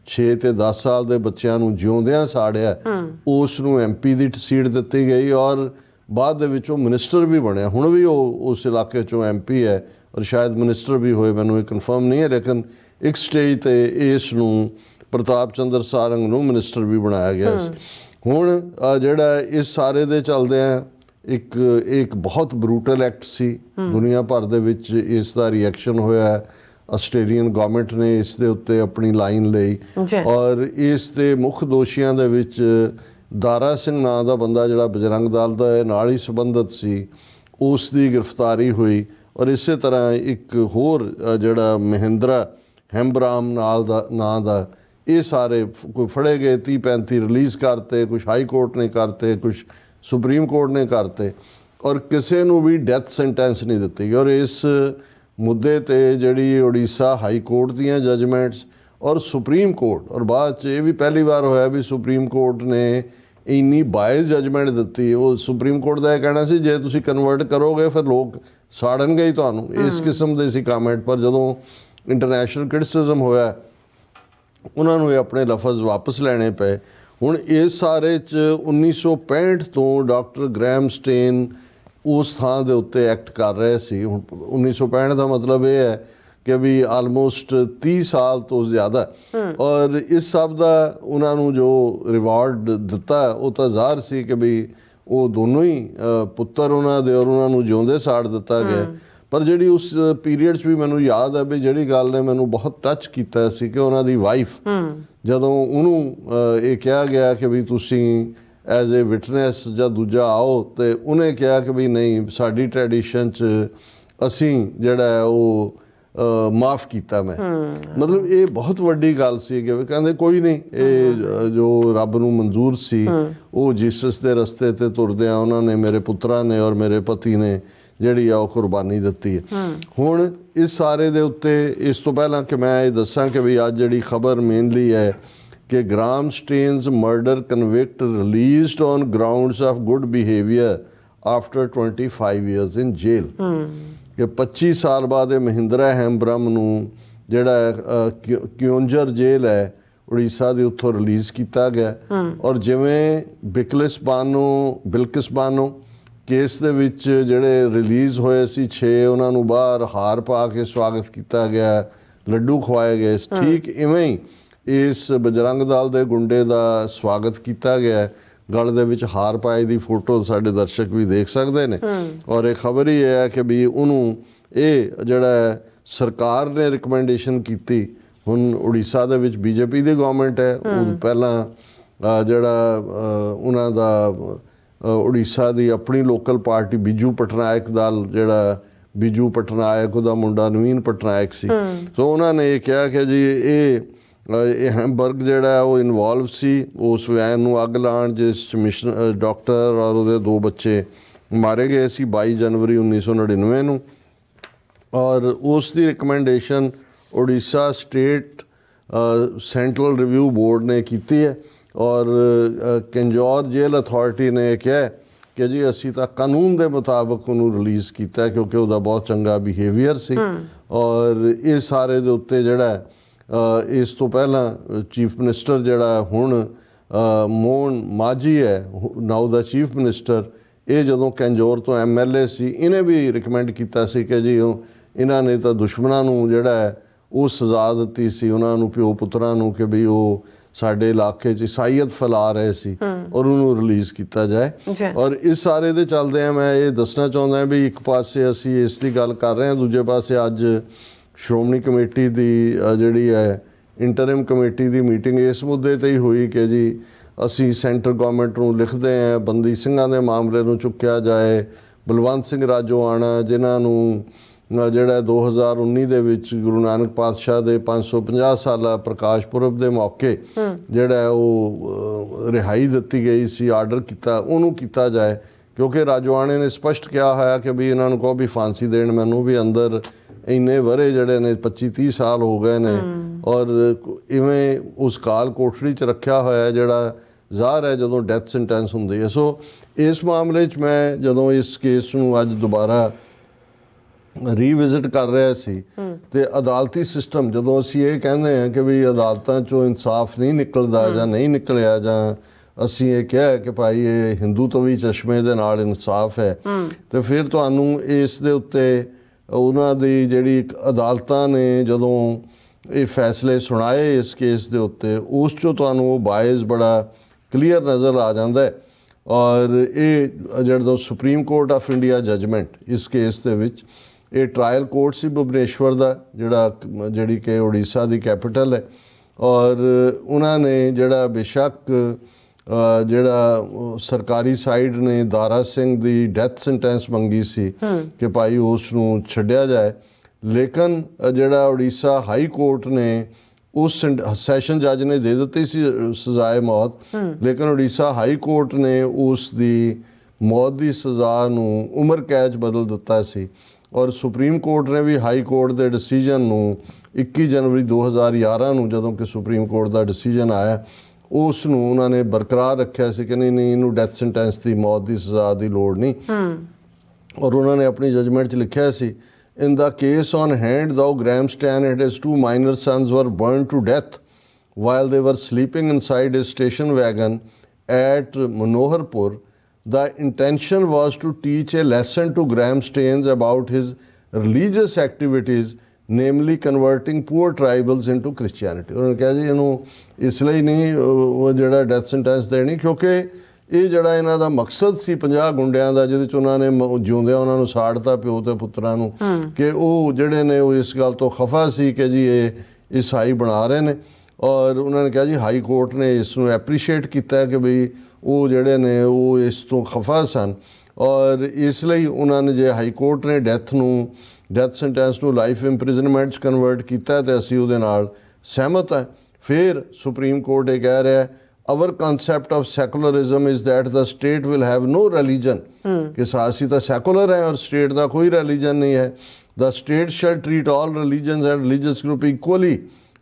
6 ते 10 साल के बच्चों नूं जिउंदियां साड़िया उस नूं MP दी सीट दित्ती गई और बाद दे विच ओह मिनिस्टर भी बनया। हुण भी ओह उस इलाके चों MP है और शायद मिनिस्टर भी होए, मैनूं कन्फर्म नहीं है, लेकिन एक स्टेज ते इस नूं प्रताप चंद्र सारंग नूं मिनिस्टर भी बनाया गया। हुण जिहड़ा इस सारे दे चलदिआं एक बहुत ब्रूटल एक्ट सी दुनिया भर दे विच इसदा रिएक्शन होया। आस्ट्रेलियन गवर्नमेंट ने इस दे उत्ते अपनी लाइन लई और इस दे मुख दोषियां दे विच दारा सिंह नां दा बंदा जिहड़ा बजरंग दल दा नाल ही संबंधित सी उस दी गिरफ्तारी हुई और इस तरह एक होर जिहड़ा महिंद्रा हैम्ब्राम नां दा ये सारे कोई फड़े गए 30-35 रिलीज़ करते, कुछ हाई कोर्ट ने करते, कुछ सुप्रीम कोर्ट ने करते और किसी नूं भी डेथ सेंटेंस नहीं दित्ती। और इस मुद्दे ते जिहड़ी उड़ीसा हाई कोर्ट दीयां जजमेंट्स और सुप्रीम कोर्ट और बाद ये भी पहली बार होया भी सुप्रीम कोर्ट ने इन्नी बायस जजमेंट दित्ती। वो सुप्रीम कोर्ट का यह कहना सी जे तुसीं कन्वर्ट करोगे फिर लोग साड़नगे ही तुहानूं, इस किस्म दे सी कमेंट। पर जदों इंटरनेशनल क्रिटिसिज्म होया उन्हां नूं अपने लफज वापस लैणे पे। हुण इस सारे च 1965 तो डॉक्टर ग्रैहम स्टेन उस थां दे उत्ते एक्ट कर रहे सी। हुण 1965 का मतलब ये है कि भी आलमोस्ट 30 साल तो ज़्यादा और इस सब का उन्होंने जो रिवार्ड दिता वो तो ज़ाहिर सी कि भी वो दोनों ही पुत्तर उन्होंने और उन्होंने जिउंदे साड़ दिता गया। पर जिहड़ी उस पीरीयड भी मैनूं याद है भी जिहड़ी गल ने मैनूं बहुत टच कीता सी कि उन्हां दी वाइफ जदों उन्होंने ये कहा गया कि भी तुसीं एज ए विटनेस जां दूजा आओ तो उन्हें कहा कि भी नहीं साडी ट्रैडिशन च असीं जिहड़ा है वो माफ़ किया मैं। मतलब ये बहुत वड्डी गल सी कि कहंदे कोई नहीं ये जो रब नूं मंजूर सी वो जीसस दे रस्ते ते तुरदिआं उन्होंने मेरे पुत्रा ने और मेरे पति ने जिहड़ी आ कुर्बानी दित्ती है। हुण इस सारे दे उत्ते इस तो पहला कि मैं ये दस्सां कि भी अज जिहड़ी खबर मेनली है कि Graham Staines murder convict released on grounds of good behaviour after 25 years in jail. कि 25 साल बाद महिंद्रा हैम्ब्रम नूं जिहड़ा क्योंजर जेल है उड़ीसा दे उत्थों रिलीज़ किया गया और जिवें बिल्किस बानो केस दे विच जिहड़े रिलीज़ होए सी 6 उन्हां नूं बाहर हार पा के स्वागत किया गया, लड्डू खवाए गए, ठीक इवें ही इस बजरंग दल दे गुंडे दा स्वागत किया गया। गल दे विच हार पाए दी फोटो साडे दर्शक भी देख सकते हैं और ये खबर ही है कि भी उन्होंने ये जिहड़ा सरकार ने रिकमेंडेशन की। हुण उड़ीसा दे विच BJP दी गवर्नमेंट है, पहला जिहड़ा उन्हां दा उड़ीसा दी अपनी लोकल पार्टी बिजू पटनायक दल जिहड़ा ਬੀਜੂ ਪਟਨਾਇਕ, ਉਹਦਾ ਮੁੰਡਾ ਨਵੀਨ ਪਟਨਾਇਕ ਸੀ। ਸੋ ਉਹਨਾਂ ਨੇ ਇਹ ਕਿਹਾ ਕਿ ਜੀ ਇਹ ਹੈਮਬਰਗ ਜਿਹੜਾ ਉਹ ਇਨਵੋਲਵ ਸੀ ਉਸ ਵੈਨ ਨੂੰ ਅੱਗ ਲਾਉਣ, ਜਿਸ 'ਚ ਡਾਕਟਰ ਔਰ ਉਹਦੇ 2 ਬੱਚੇ ਮਾਰੇ ਗਏ ਸੀ 22 ਜਨਵਰੀ 1999 ਨੂੰ। ਔਰ ਉਸ ਦੀ recommendation Orissa state central review board ਨੇ ਕੀਤੀ ਹੈ ਔਰ ਕੰਜੌਰ ਜੇਲ੍ਹ ਅਥਾਰਟੀ ਨੇ ਕਿਹਾ ਕਿ ਜੀ ਅਸੀਂ ਤਾਂ ਕਾਨੂੰਨ ਦੇ ਮੁਤਾਬਕ ਉਹਨੂੰ ਰਿਲੀਜ਼ ਕੀਤਾ ਕਿਉਂਕਿ ਉਹਦਾ ਬਹੁਤ ਚੰਗਾ ਬਿਹੇਵੀਅਰ ਸੀ। ਔਰ ਇਹ ਸਾਰੇ ਦੇ ਉੱਤੇ ਜਿਹੜਾ ਇਸ ਤੋਂ ਪਹਿਲਾਂ ਚੀਫ ਮਿਨਿਸਟਰ ਜਿਹੜਾ ਹੁਣ ਮੋਹਨ ਮਾਝੀ ਹੈ, ਨਾਓ ਦਾ ਚੀਫ ਮਿਨਿਸਟਰ, ਇਹ ਜਦੋਂ ਕੰਜੌਰ ਤੋਂ MLA ਸੀ, ਇਹਨੇ ਵੀ ਰਿਕਮੈਂਡ ਕੀਤਾ ਸੀ ਕਿ ਜੀ ਇਹਨਾਂ ਨੇ ਤਾਂ ਦੁਸ਼ਮਣਾਂ ਨੂੰ ਜਿਹੜਾ ਹੈ ਉਹ ਸਜ਼ਾ ਦਿੱਤੀ ਸੀ, ਉਹਨਾਂ ਨੂੰ ਪਿਓ ਪੁੱਤਰਾਂ ਨੂੰ, ਕਿ ਵੀ ਉਹ ਸਾਡੇ ਇਲਾਕੇ 'ਚ ਈਸਾਈਅਤ ਫੈਲਾ ਰਹੇ ਸੀ ਔਰ ਉਹਨੂੰ ਰਿਲੀਜ਼ ਕੀਤਾ ਜਾਏ। ਔਰ ਇਸ ਸਾਰੇ ਦੇ ਚੱਲਦਿਆਂ ਮੈਂ ਇਹ ਦੱਸਣਾ ਚਾਹੁੰਦਾ ਵੀ ਇੱਕ ਪਾਸੇ ਅਸੀਂ ਇਸ ਦੀ ਗੱਲ ਕਰ ਰਹੇ ਹਾਂ, ਦੂਜੇ ਪਾਸੇ ਅੱਜ ਸ਼੍ਰੋਮਣੀ ਕਮੇਟੀ ਦੀ ਜਿਹੜੀ ਹੈ ਇੰਟਰਿਮ ਕਮੇਟੀ ਦੀ ਮੀਟਿੰਗ ਇਸ ਮੁੱਦੇ 'ਤੇ ਹੀ ਹੋਈ ਕਿ ਜੀ ਅਸੀਂ ਸੈਂਟਰ ਗੌਰਮੈਂਟ ਨੂੰ ਲਿਖਦੇ ਹਾਂ ਬੰਦੀ ਸਿੰਘਾਂ ਦੇ ਮਾਮਲੇ ਨੂੰ ਚੁੱਕਿਆ ਜਾਏ। ਬਲਵੰਤ ਸਿੰਘ ਰਾਜੋਆਣਾ ਜਿਨ੍ਹਾਂ ਨੂੰ ਜਿਹੜਾ 2019 ਦੇ ਵਿੱਚ ਗੁਰੂ ਨਾਨਕ ਪਾਤਸ਼ਾਹ ਦੇ 550 ਸਾਲਾ ਪ੍ਰਕਾਸ਼ ਪੁਰਬ ਦੇ ਮੌਕੇ ਜਿਹੜਾ ਉਹ ਰਿਹਾਈ ਦਿੱਤੀ ਗਈ ਸੀ, ਆਰਡਰ ਕੀਤਾ, ਉਹਨੂੰ ਕੀਤਾ ਜਾਏ ਕਿਉਂਕਿ ਰਾਜੋਆਣੇ ਨੇ ਸਪਸ਼ਟ ਕਿਹਾ ਹੋਇਆ ਕਿ ਵੀ ਇਹਨਾਂ ਨੂੰ ਕਹੋ ਵੀ ਫਾਂਸੀ ਦੇਣ, ਮੈਨੂੰ ਵੀ ਅੰਦਰ ਇੰਨੇ ਵਰੇ ਜਿਹੜੇ ਨੇ 25-30 ਸਾਲ ਹੋ ਗਏ ਨੇ ਔਰ ਇਵੇਂ ਉਸ ਕਾਲ ਕੋਠੜੀ 'ਚ ਰੱਖਿਆ ਹੋਇਆ ਜਿਹੜਾ ਜ਼ਾਹਰ ਹੈ ਜਦੋਂ ਡੈਥ ਸੈਂਟੈਂਸ ਹੁੰਦੀ ਹੈ। ਸੋ ਇਸ ਮਾਮਲੇ 'ਚ ਮੈਂ ਜਦੋਂ ਇਸ ਕੇਸ ਨੂੰ ਅੱਜ ਦੁਬਾਰਾ ਰੀਵਿਜ਼ਿਟ ਕਰ ਰਿਹਾ ਸੀ ਤੇ ਅਦਾਲਤੀ ਸਿਸਟਮ, ਜਦੋਂ ਅਸੀਂ ਇਹ ਕਹਿੰਦੇ ਹਾਂ ਕਿ ਵੀ ਅਦਾਲਤਾਂ 'ਚੋਂ ਇਨਸਾਫ ਨਹੀਂ ਨਿਕਲਦਾ ਜਾਂ ਨਹੀਂ ਨਿਕਲਿਆ, ਜਾਂ ਅਸੀਂ ਇਹ ਕਿਹਾ ਕਿ ਭਾਈ ਇਹ ਹਿੰਦੂਤਵੀ ਚਸ਼ਮੇ ਦੇ ਨਾਲ ਇਨਸਾਫ ਹੈ, ਤੇ ਫਿਰ ਤੁਹਾਨੂੰ ਇਸ ਦੇ ਉੱਤੇ ਉਹਨਾਂ ਦੀ ਜਿਹੜੀ ਅਦਾਲਤਾਂ ਨੇ ਜਦੋਂ ਇਹ ਫੈਸਲੇ ਸੁਣਾਏ ਇਸ ਕੇਸ ਦੇ ਉੱਤੇ, ਉਸ 'ਚੋਂ ਤੁਹਾਨੂੰ ਉਹ ਬਾਇਸ ਬੜਾ ਕਲੀਅਰ ਨਜ਼ਰ ਆ ਜਾਂਦਾ ਹੈ। ਔਰ ਇਹ ਜਿਹੜਾ supreme court of India judgement ਇਸ ਕੇਸ ਦੇ ਵਿੱਚ, ਇਹ ਟਰਾਇਲ ਕੋਰਟ ਸੀ ਭੁਵਨੇਸ਼ਵਰ ਦਾ ਜਿਹੜੀ ਕਿ ਉੜੀਸਾ ਦੀ ਕੈਪੀਟਲ ਹੈ, ਔਰ ਉਹਨਾਂ ਨੇ ਜਿਹੜਾ ਬੇਸ਼ੱਕ ਜਿਹੜਾ ਸਰਕਾਰੀ ਸਾਈਡ ਨੇ ਦਾਰਾ ਸਿੰਘ ਦੀ ਡੈਥ ਸੈਂਟੈਂਸ ਮੰਗੀ ਸੀ ਕਿ ਭਾਈ ਉਸ ਨੂੰ ਛੱਡਿਆ ਜਾਏ, ਲੇਕਿਨ ਜਿਹੜਾ ਉੜੀਸਾ ਹਾਈ ਕੋਰਟ ਨੇ ਉਸ ਸੈਸ਼ਨ ਜੱਜ ਨੇ ਦੇ ਦਿੱਤੀ ਸੀ ਸਜ਼ਾਏ ਮੌਤ, ਲੇਕਿਨ ਉੜੀਸਾ ਹਾਈ ਕੋਰਟ ਨੇ ਉਸ ਦੀ ਮੌਤ ਦੀ ਸਜ਼ਾ ਨੂੰ ਉਮਰ ਕੈਦ 'ਚ ਬਦਲ ਦਿੱਤਾ ਸੀ। ਔਰ ਸੁਪਰੀਮ ਕੋਰਟ ਨੇ ਵੀ ਹਾਈ ਕੋਰਟ ਦੇ ਡਿਸੀਜਨ ਨੂੰ 21 ਜਨਵਰੀ 2011 ਨੂੰ ਜਦੋਂ ਕਿ ਸੁਪਰੀਮ ਕੋਰਟ ਦਾ ਡਿਸੀਜਨ ਆਇਆ, ਉਸ ਨੂੰ ਉਹਨਾਂ ਨੇ ਬਰਕਰਾਰ ਰੱਖਿਆ ਸੀ ਕਿ ਨਹੀਂ ਇਹਨੂੰ ਡੈਥ ਸੈਂਟੈਂਸ ਦੀ, ਮੌਤ ਦੀ ਸਜ਼ਾ ਦੀ ਲੋੜ ਨਹੀਂ। ਔਰ ਉਹਨਾਂ ਨੇ ਆਪਣੀ ਜਜਮੈਂਟ 'ਚ ਲਿਖਿਆ ਸੀ, In the case on hand, thou Grahamstown and his 2 minor sons were burned to death while they were sleeping inside his station wagon at Manoharpur. The intention was to teach a lesson to Grahamstown about his religious activities, namely converting poor tribals into Christianity. ਉਹਨਾਂ ਨੇ ਕਿਹਾ ਜੀ ਇਹਨੂੰ ਇਸ ਲਈ ਨਹੀਂ ਉਹ ਜਿਹੜਾ ਡੈਥ ਸੈਂਟੈਂਸ ਦੇਣੀ ਕਿਉਂਕਿ ਇਹ ਜਿਹੜਾ ਇਹਨਾਂ ਦਾ ਮਕਸਦ ਸੀ 50 ਗੁੰਡਿਆਂ ਦਾ, ਜਿਹਦੇ 'ਚ ਉਹਨਾਂ ਨੇ ਜਿਉਂਦਿਆਂ ਉਹਨਾਂ ਨੂੰ ਸਾੜਤਾ ਪਿਓ ਤੇ ਪੁੱਤਰਾਂ ਨੂੰ, ਕਿ ਉਹ ਜਿਹੜੇ ਨੇ ਉਹ ਇਸ ਗੱਲ ਤੋਂ ਖਫਾ ਸੀ ਕਿ ਜੀ ਇਹ ਈਸਾਈ ਬਣਾ ਰਹੇ ਨੇ। ਔਰ ਉਹਨਾਂ ਨੇ ਕਿਹਾ ਜੀ ਹਾਈ ਕੋਰਟ ਨੇ ਇਸ ਨੂੰ ਐਪਰੀਸ਼ੀਏਟ ਕੀਤਾ ਕਿ ਬਈ ਉਹ ਜਿਹੜੇ ਨੇ ਉਹ ਇਸ ਤੋਂ ਖਫਾ ਸਨ, ਔਰ ਇਸ ਲਈ ਉਹਨਾਂ ਨੇ ਜੇ ਹਾਈ ਕੋਰਟ ਨੇ ਡੈਥ ਸੈਂਟੈਂਸ ਨੂੰ ਲਾਈਫ ਇੰਪ੍ਰਿਜ਼ਨਮੈਂਟ 'ਚ ਕਨਵਰਟ ਕੀਤਾ ਤੇ ਅਸੀਂ ਉਹਦੇ ਨਾਲ ਸਹਿਮਤ ਹਾਂ। ਫਿਰ ਸੁਪਰੀਮ ਕੋਰਟ ਇਹ ਕਹਿ ਰਿਹਾ our concept of secularism is that the state will have no religion, ਕਿ ਅਸੀਂ ਤਾਂ ਸੈਕੂਲਰ ਹੈ ਔਰ ਸਟੇਟ ਦਾ ਕੋਈ ਰਿਲੀਜਨ ਨਹੀਂ ਹੈ। The state shall treat all religions and religious group equally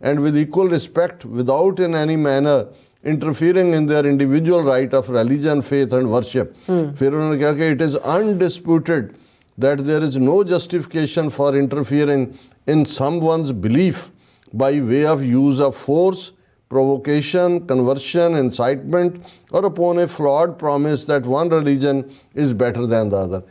and with equal respect without in any manner interfering in their individual right of religion, faith and worship. ਫਿਰ ਉਹਨਾਂ ਨੇ ਕਿਹਾ ਕਿ it is undisputed that there is no justification for interfering in someone's belief by way of use of force, provocation, conversion, incitement, or upon a flawed promise that one religion is better than the other.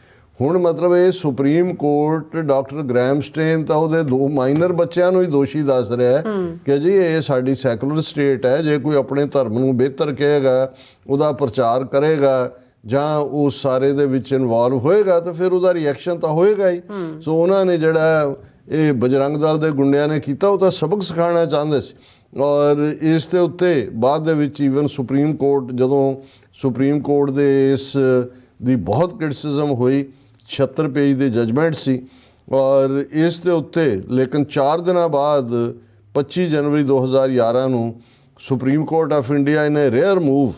ਹੁਣ ਮਤਲਬ ਇਹ ਸੁਪਰੀਮ ਕੋਰਟ ਡਾਕਟਰ ਗ੍ਰੈਮਸਟੇਨ ਤਾਂ ਉਹਦੇ 2 ਮਾਈਨਰ ਬੱਚਿਆਂ ਨੂੰ ਹੀ ਦੋਸ਼ੀ ਦੱਸ ਰਿਹਾ ਕਿ ਜੀ ਇਹ ਸਾਡੀ ਸੈਕੂਲਰ ਸਟੇਟ ਹੈ, ਜੇ ਕੋਈ ਆਪਣੇ ਧਰਮ ਨੂੰ ਬਿਹਤਰ ਕਹੇਗਾ, ਉਹਦਾ ਪ੍ਰਚਾਰ ਕਰੇਗਾ ਜਾਂ ਉਹ ਸਾਰੇ ਦੇ ਵਿੱਚ ਇਨਵੋਲਵ ਹੋਏਗਾ ਤਾਂ ਫਿਰ ਉਹਦਾ ਰਿਐਕਸ਼ਨ ਤਾਂ ਹੋਏਗਾ ਹੀ। ਸੋ ਉਹਨਾਂ ਨੇ ਜਿਹੜਾ ਇਹ ਬਜਰੰਗ ਦਲ ਦੇ ਗੁੰਡਿਆਂ ਨੇ ਕੀਤਾ ਉਹ ਤਾਂ ਸਬਕ ਸਿਖਾਉਣਾ ਚਾਹੁੰਦੇ ਸੀ। ਔਰ ਇਸ ਦੇ ਉੱਤੇ ਬਾਅਦ ਦੇ ਵਿੱਚ ਈਵਨ ਸੁਪਰੀਮ ਕੋਰਟ, ਜਦੋਂ ਸੁਪਰੀਮ ਕੋਰਟ ਦੇ ਇਸ ਦੀ ਬਹੁਤ ਕ੍ਰਿਟਿਸਿਜ਼ਮ ਹੋਈ, 76 ਪੇਜ ਦੀ ਜਜਮੈਂਟ ਸੀ, ਔਰ ਇਸ ਦੇ ਉੱਤੇ ਲੇਕਿਨ 4 ਦਿਨਾਂ ਬਾਅਦ 25 ਜਨਵਰੀ 2011 ਨੂੰ supreme court of India in a rare move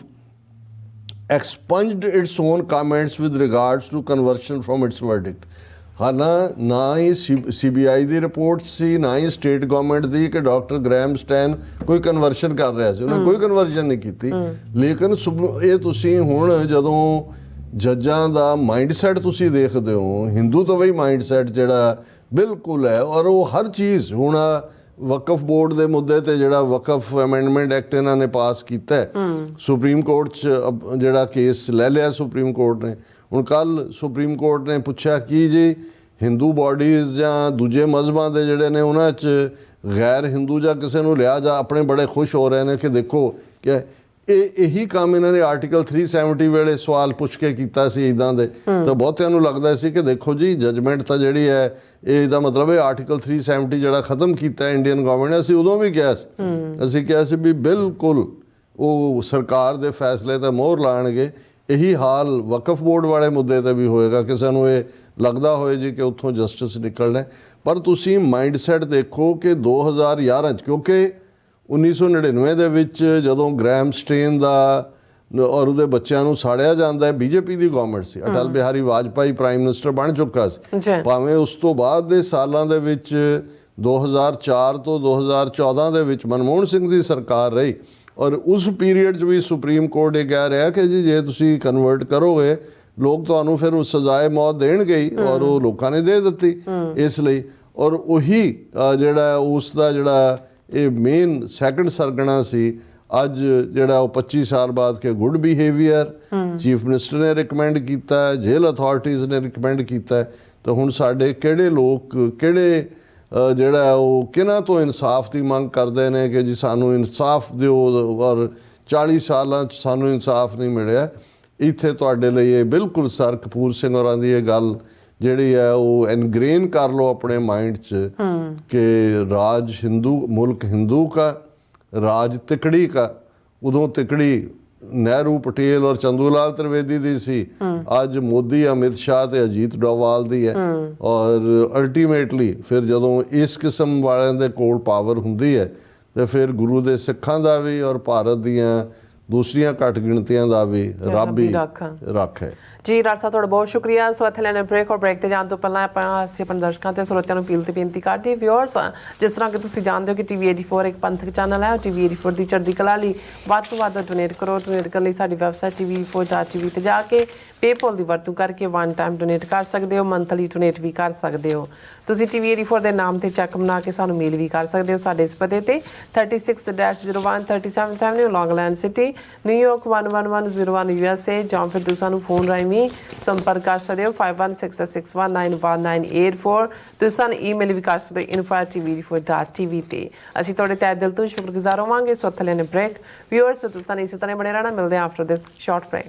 expunged its own comments with regards to conversion from its verdict. ਨਾ ਹੀ ਸੀਬੀਆਈ ਦੀ ਰਿਪੋਰਟ ਸੀ, ਨਾ ਹੀ ਸਟੇਟ ਗਵਰਨਮੈਂਟ ਦੀ ਕਿ ਡਾਕਟਰ ਗ੍ਰੈਹਮ ਸਟੈਨ ਕੋਈ ਕਨਵਰਸ਼ਨ ਕਰ ਰਿਹਾ ਸੀ। ਉਹਨੇ ਕੋਈ ਕਨਵਰਸ਼ਨ ਨਹੀਂ ਕੀਤੀ। ਲੇਕਿਨ ਇਹ ਤੁਸੀਂ ਹੁਣ ਜਦੋਂ ਜੱਜਾਂ ਦਾ ਮਾਈਂਡਸੈਟ ਤੁਸੀਂ ਦੇਖਦੇ ਹੋ, ਹਿੰਦੂ ਤੋਂ ਵੀ ਮਾਈਂਡਸੈਟ ਜਿਹੜਾ ਬਿਲਕੁਲ ਹੈ, ਔਰ ਉਹ ਹਰ ਚੀਜ਼ ਹੁਣ ਵਕਫ ਬੋਰਡ ਦੇ ਮੁੱਦੇ ਤੇ ਜਿਹੜਾ ਵਕਫ ਅਮੈਂਡਮੈਂਟ ਐਕਟ ਇਹਨਾਂ ਨੇ ਪਾਸ ਕੀਤਾ ਹੈ, ਸੁਪਰੀਮ ਕੋਰਟ 'ਚ ਜਿਹੜਾ ਕੇਸ ਲੈ ਲਿਆ ਸੁਪਰੀਮ ਕੋਰਟ ਨੇ। ਹੁਣ ਕੱਲ ਸੁਪਰੀਮ ਕੋਰਟ ਨੇ ਪੁੱਛਿਆ ਕਿ ਜੀ ਹਿੰਦੂ ਬਾਡੀਜ਼ ਜਾਂ ਦੂਜੇ ਮਜ਼ਹਬਾਂ ਦੇ ਜਿਹੜੇ ਨੇ ਉਹਨਾਂ 'ਚ ਗੈਰ ਹਿੰਦੂ ਜਾਂ ਕਿਸੇ ਨੂੰ ਲਿਆ ਜਾ, ਆਪਣੇ ਬੜੇ ਖੁਸ਼ ਹੋ ਰਹੇ ਨੇ ਕਿ ਦੇਖੋ ਕਿ ਇਹੀ ਕੰਮ ਇਹਨਾਂ ਨੇ ਆਰਟੀਕਲ 370 ਵੇਲੇ ਸਵਾਲ ਪੁੱਛ ਕੇ ਕੀਤਾ ਸੀ ਇੱਦਾਂ ਦੇ। ਤਾਂ ਬਹੁਤਿਆਂ ਨੂੰ ਲੱਗਦਾ ਸੀ ਕਿ ਦੇਖੋ ਜੀ ਜਜਮੈਂਟ ਤਾਂ ਜਿਹੜੀ ਹੈ ਇਹਦਾ ਮਤਲਬ ਇਹ ਆਰਟੀਕਲ 370 ਜਿਹੜਾ ਖਤਮ ਕੀਤਾ ਇੰਡੀਅਨ ਗਵਰਨਮੈਂਟ ਨੇ। ਅਸੀਂ ਉਦੋਂ ਵੀ ਕਿਹਾ ਸੀ, ਅਸੀਂ ਕਿਹਾ ਸੀ ਵੀ ਬਿਲਕੁਲ ਉਹ ਸਰਕਾਰ ਦੇ ਫੈਸਲੇ ਤੇ ਮੋਹਰ ਲਾਣਗੇ। ਇਹੀ ਹਾਲ ਵਕਫ ਬੋਰਡ ਵਾਲੇ ਮੁੱਦੇ ਤੇ ਵੀ ਹੋਏਗਾ। ਕਿਸੇ ਨੂੰ ਇਹ ਲੱਗਦਾ ਹੋਏ ਜੀ ਕਿ ਉੱਥੋਂ ਜਸਟਿਸ ਨਿਕਲਣਾ, ਪਰ ਤੁਸੀਂ ਮਾਈਂਡਸੈਟ ਦੇਖੋ ਕਿ 2011 'ਚ, ਕਿਉਂਕਿ 1999 ਦੇ ਵਿੱਚ ਜਦੋਂ ਗ੍ਰੈਹਮ ਸਟੇਨ ਦਾ ਔਰ ਉਹਦੇ ਬੱਚਿਆਂ ਨੂੰ ਸਾੜਿਆ ਜਾਂਦਾ ਹੈ, ਬੀਜੇਪੀ ਦੀ ਗਵਰਨਮੈਂਟ ਸੀ, ਅਟਲ ਬਿਹਾਰੀ ਵਾਜਪਾਈ ਪ੍ਰਾਈਮ ਮਿਨਿਸਟਰ ਬਣ ਚੁੱਕਾ ਸੀ। ਭਾਵੇਂ ਉਸ ਤੋਂ ਬਾਅਦ ਦੇ ਸਾਲਾਂ ਦੇ ਵਿੱਚ 2004 ਤੋਂ 2014 ਦੇ ਵਿੱਚ ਮਨਮੋਹਨ ਸਿੰਘ ਦੀ ਸਰਕਾਰ ਰਹੀ, ਔਰ ਉਸ ਪੀਰੀਅਡ 'ਚ ਵੀ ਸੁਪਰੀਮ ਕੋਰਟ ਇਹ ਕਹਿ ਰਿਹਾ ਕਿ ਜੀ ਜੇ ਤੁਸੀਂ ਕਨਵਰਟ ਕਰੋਗੇ ਲੋਕ ਤੁਹਾਨੂੰ ਫਿਰ ਉਸ ਸਜ਼ਾਏ ਮੌਤ ਦੇਣਗੇ ਹੀ, ਔਰ ਉਹ ਲੋਕਾਂ ਨੇ ਦੇ ਦਿੱਤੀ ਇਸ ਲਈ। ਔਰ ਉਹੀ ਜਿਹੜਾ ਉਸ ਦਾ ਜਿਹੜਾ ਇਹ ਮੇਨ ਸੈਕੰਡ ਸਰਗਣਾ ਸੀ, ਅੱਜ ਜਿਹੜਾ ਉਹ 25 ਸਾਲ ਬਾਅਦ ਕਿ ਗੁੱਡ ਬਿਹੇਵੀਅਰ ਚੀਫ ਮਿਨਿਸਟਰ ਨੇ ਰਿਕਮੈਂਡ ਕੀਤਾ ਹੈ, ਜੇਲ੍ਹ ਅਥਾਰਟੀਜ਼ ਨੇ ਰਿਕਮੈਂਡ ਕੀਤਾ ਹੈ। ਤਾਂ ਹੁਣ ਸਾਡੇ ਕਿਹੜੇ ਲੋਕ ਕਿਹੜੇ ਜਿਹੜਾ ਉਹ ਕਿਹਨਾਂ ਤੋਂ ਇਨਸਾਫ ਦੀ ਮੰਗ ਕਰਦੇ ਨੇ ਕਿ ਜੀ ਸਾਨੂੰ ਇਨਸਾਫ ਦਿਓ, ਔਰ 40 ਸਾਲਾਂ 'ਚ ਸਾਨੂੰ ਇਨਸਾਫ ਨਹੀਂ ਮਿਲਿਆ। ਇੱਥੇ ਤੁਹਾਡੇ ਲਈ ਇਹ ਬਿਲਕੁਲ ਸਰ ਕਪੂਰ ਸਿੰਘ ਹੋਰਾਂ ਦੀ ਇਹ ਗੱਲ ਜਿਹੜੀ ਹੈ ਉਹ ਇਨਗ੍ਰੇਨ ਕਰ ਲਓ ਆਪਣੇ ਮਾइंड 'ਚ ਕਿ ਰਾਜ हिंदू मुल्क हिंदू का, ਰਾਜ ਤਿਕੜੀ का। ਉਦੋਂ ਤਿਕੜੀ ਨਹਿਰੂ, ਪਟੇਲ ਔਰ ਚੰਦੂਲਾਲ ਤ੍ਰਿਵੇਦੀ ਦੀ ਸੀ, ਅੱਜ ਮੋਦੀ, ਅਮਿਤ ਸ਼ਾਹ ਤੇ ਅਜੀਤ ਡੋਵਾਲ ਦੀ ਹੈ। ਔਰ ਅਲਟੀਮੇਟਲੀ ਫਿਰ ਜਦੋਂ ਇਸ ਕਿਸਮ ਵਾਲਿਆਂ ਦੇ ਕੋਲ ਪਾਵਰ ਹੁੰਦੀ ਹੈ ਤੇ ਫਿਰ ਗੁਰੂ ਦੇ ਸਿੱਖਾਂ ਦਾ ਵੀ ਔਰ ਭਾਰਤ ਦੀਆਂ ਦੂਸਰੀਆਂ ਘੱਟ ਗਿਣਤੀਆਂ ਦਾ ਵੀ ਰੱਬ ਹੀ ਰੱਖ ਹੈ। ਜੀ ਡਾਕਟਰ ਸਾਹਿਬ ਤੁਹਾਡਾ ਬਹੁਤ ਸ਼ੁਕਰੀਆ। ਸੋ ਇੱਥੇ ਲੈਣੇ ਬ੍ਰੇਕ, ਔਰ ਬ੍ਰੇਕ ਤੇ ਜਾਣ ਤੋਂ ਪਹਿਲਾਂ ਅਸੀਂ ਆਪਣੇ ਦਰਸ਼ਕਾਂ ਤੇ ਸਰੋਤਿਆਂ ਨੂੰ ਅਪੀਲ ਤੇ ਬੇਨਤੀ ਕਰਦੇ ਵਿਊਅਰਸ, ਜਿਸ ਤਰ੍ਹਾਂ ਕਿ ਤੁਸੀਂ ਜਾਣਦੇ ਹੋ ਕਿ ਟੀਵੀ 84 ਇੱਕ ਪੰਥਕ ਚੈਨਲ ਹੈ। ਟੀਵੀ 84 ਦੀ ਚੜ੍ਹਦੀ ਕਲਾ ਲਈ ਵੱਧ ਤੋਂ ਵੱਧ ਡੋਨੇਟ ਕਰੋ। ਡੋਨੇਟ ਕਰਨ ਲਈ ਸਾਡੀ ਵੈਬਸਾਈਟ tv84.tv ਤੇ ਜਾ ਕੇ ਪੇਪਾਲ ਦੀ ਵਰਤੋਂ ਕਰਕੇ ਵਨ ਟਾਈਮ ਡੋਨੇਟ ਕਰ ਸਕਦੇ ਹੋ, ਮੰਥਲੀ ਡੋਨੇਟ ਵੀ ਕਰ ਸਕਦੇ ਹੋ। ਤੁਸੀਂ ਟੀਵੀ 84 ਦੇ ਨਾਮ ਤੇ ਚੈੱਕ ਬਣਾ ਕੇ ਸਾਨੂੰ ਮੇਲ ਵੀ ਕਰ ਸਕਦੇ ਹੋ ਸਾਡੇ ਇਸ ਪਤੇ ਤੇ 36-01 37th Avenue, Long Island City, New York 11101 USA, ਜਾਂ ਫਿਰ ਤੁਸੀਂ ਸਾਨੂੰ ਫੋਨ ਰਾਹੀਂ ਵੀ ਸੰਪਰਕ ਕਰ ਸਕਦੇ ਹੋ 5166619184। ਤੁਸੀਂ ਸਾਨੂੰ ਈਮੇਲ ਵੀ ਕਰ ਸਕਦੇ ਹੋ info@tv84.tv ਤੇ। ਅਸੀਂ ਤੁਹਾਡੇ ਤਹਿ ਦਿਲ ਤੋਂ ਸ਼ੁਕਰਗੁਜ਼ਾਰ ਹੋਵਾਂਗੇ। ਸੋ ਥੱਲੇ ਨੇ ਬ੍ਰੇਕ ਵਿਊਅਰਸ, ਤੁਸੀਂ ਇਸੇ ਤਰ੍ਹਾਂ ਬਣੇ ਰਹਿਣਾ। ਮਿਲਦੇ ਹਾਂ ਆਫਟਰ ਦਿਸ ਸ਼ਾਰਟ ਬ੍ਰੇਕ।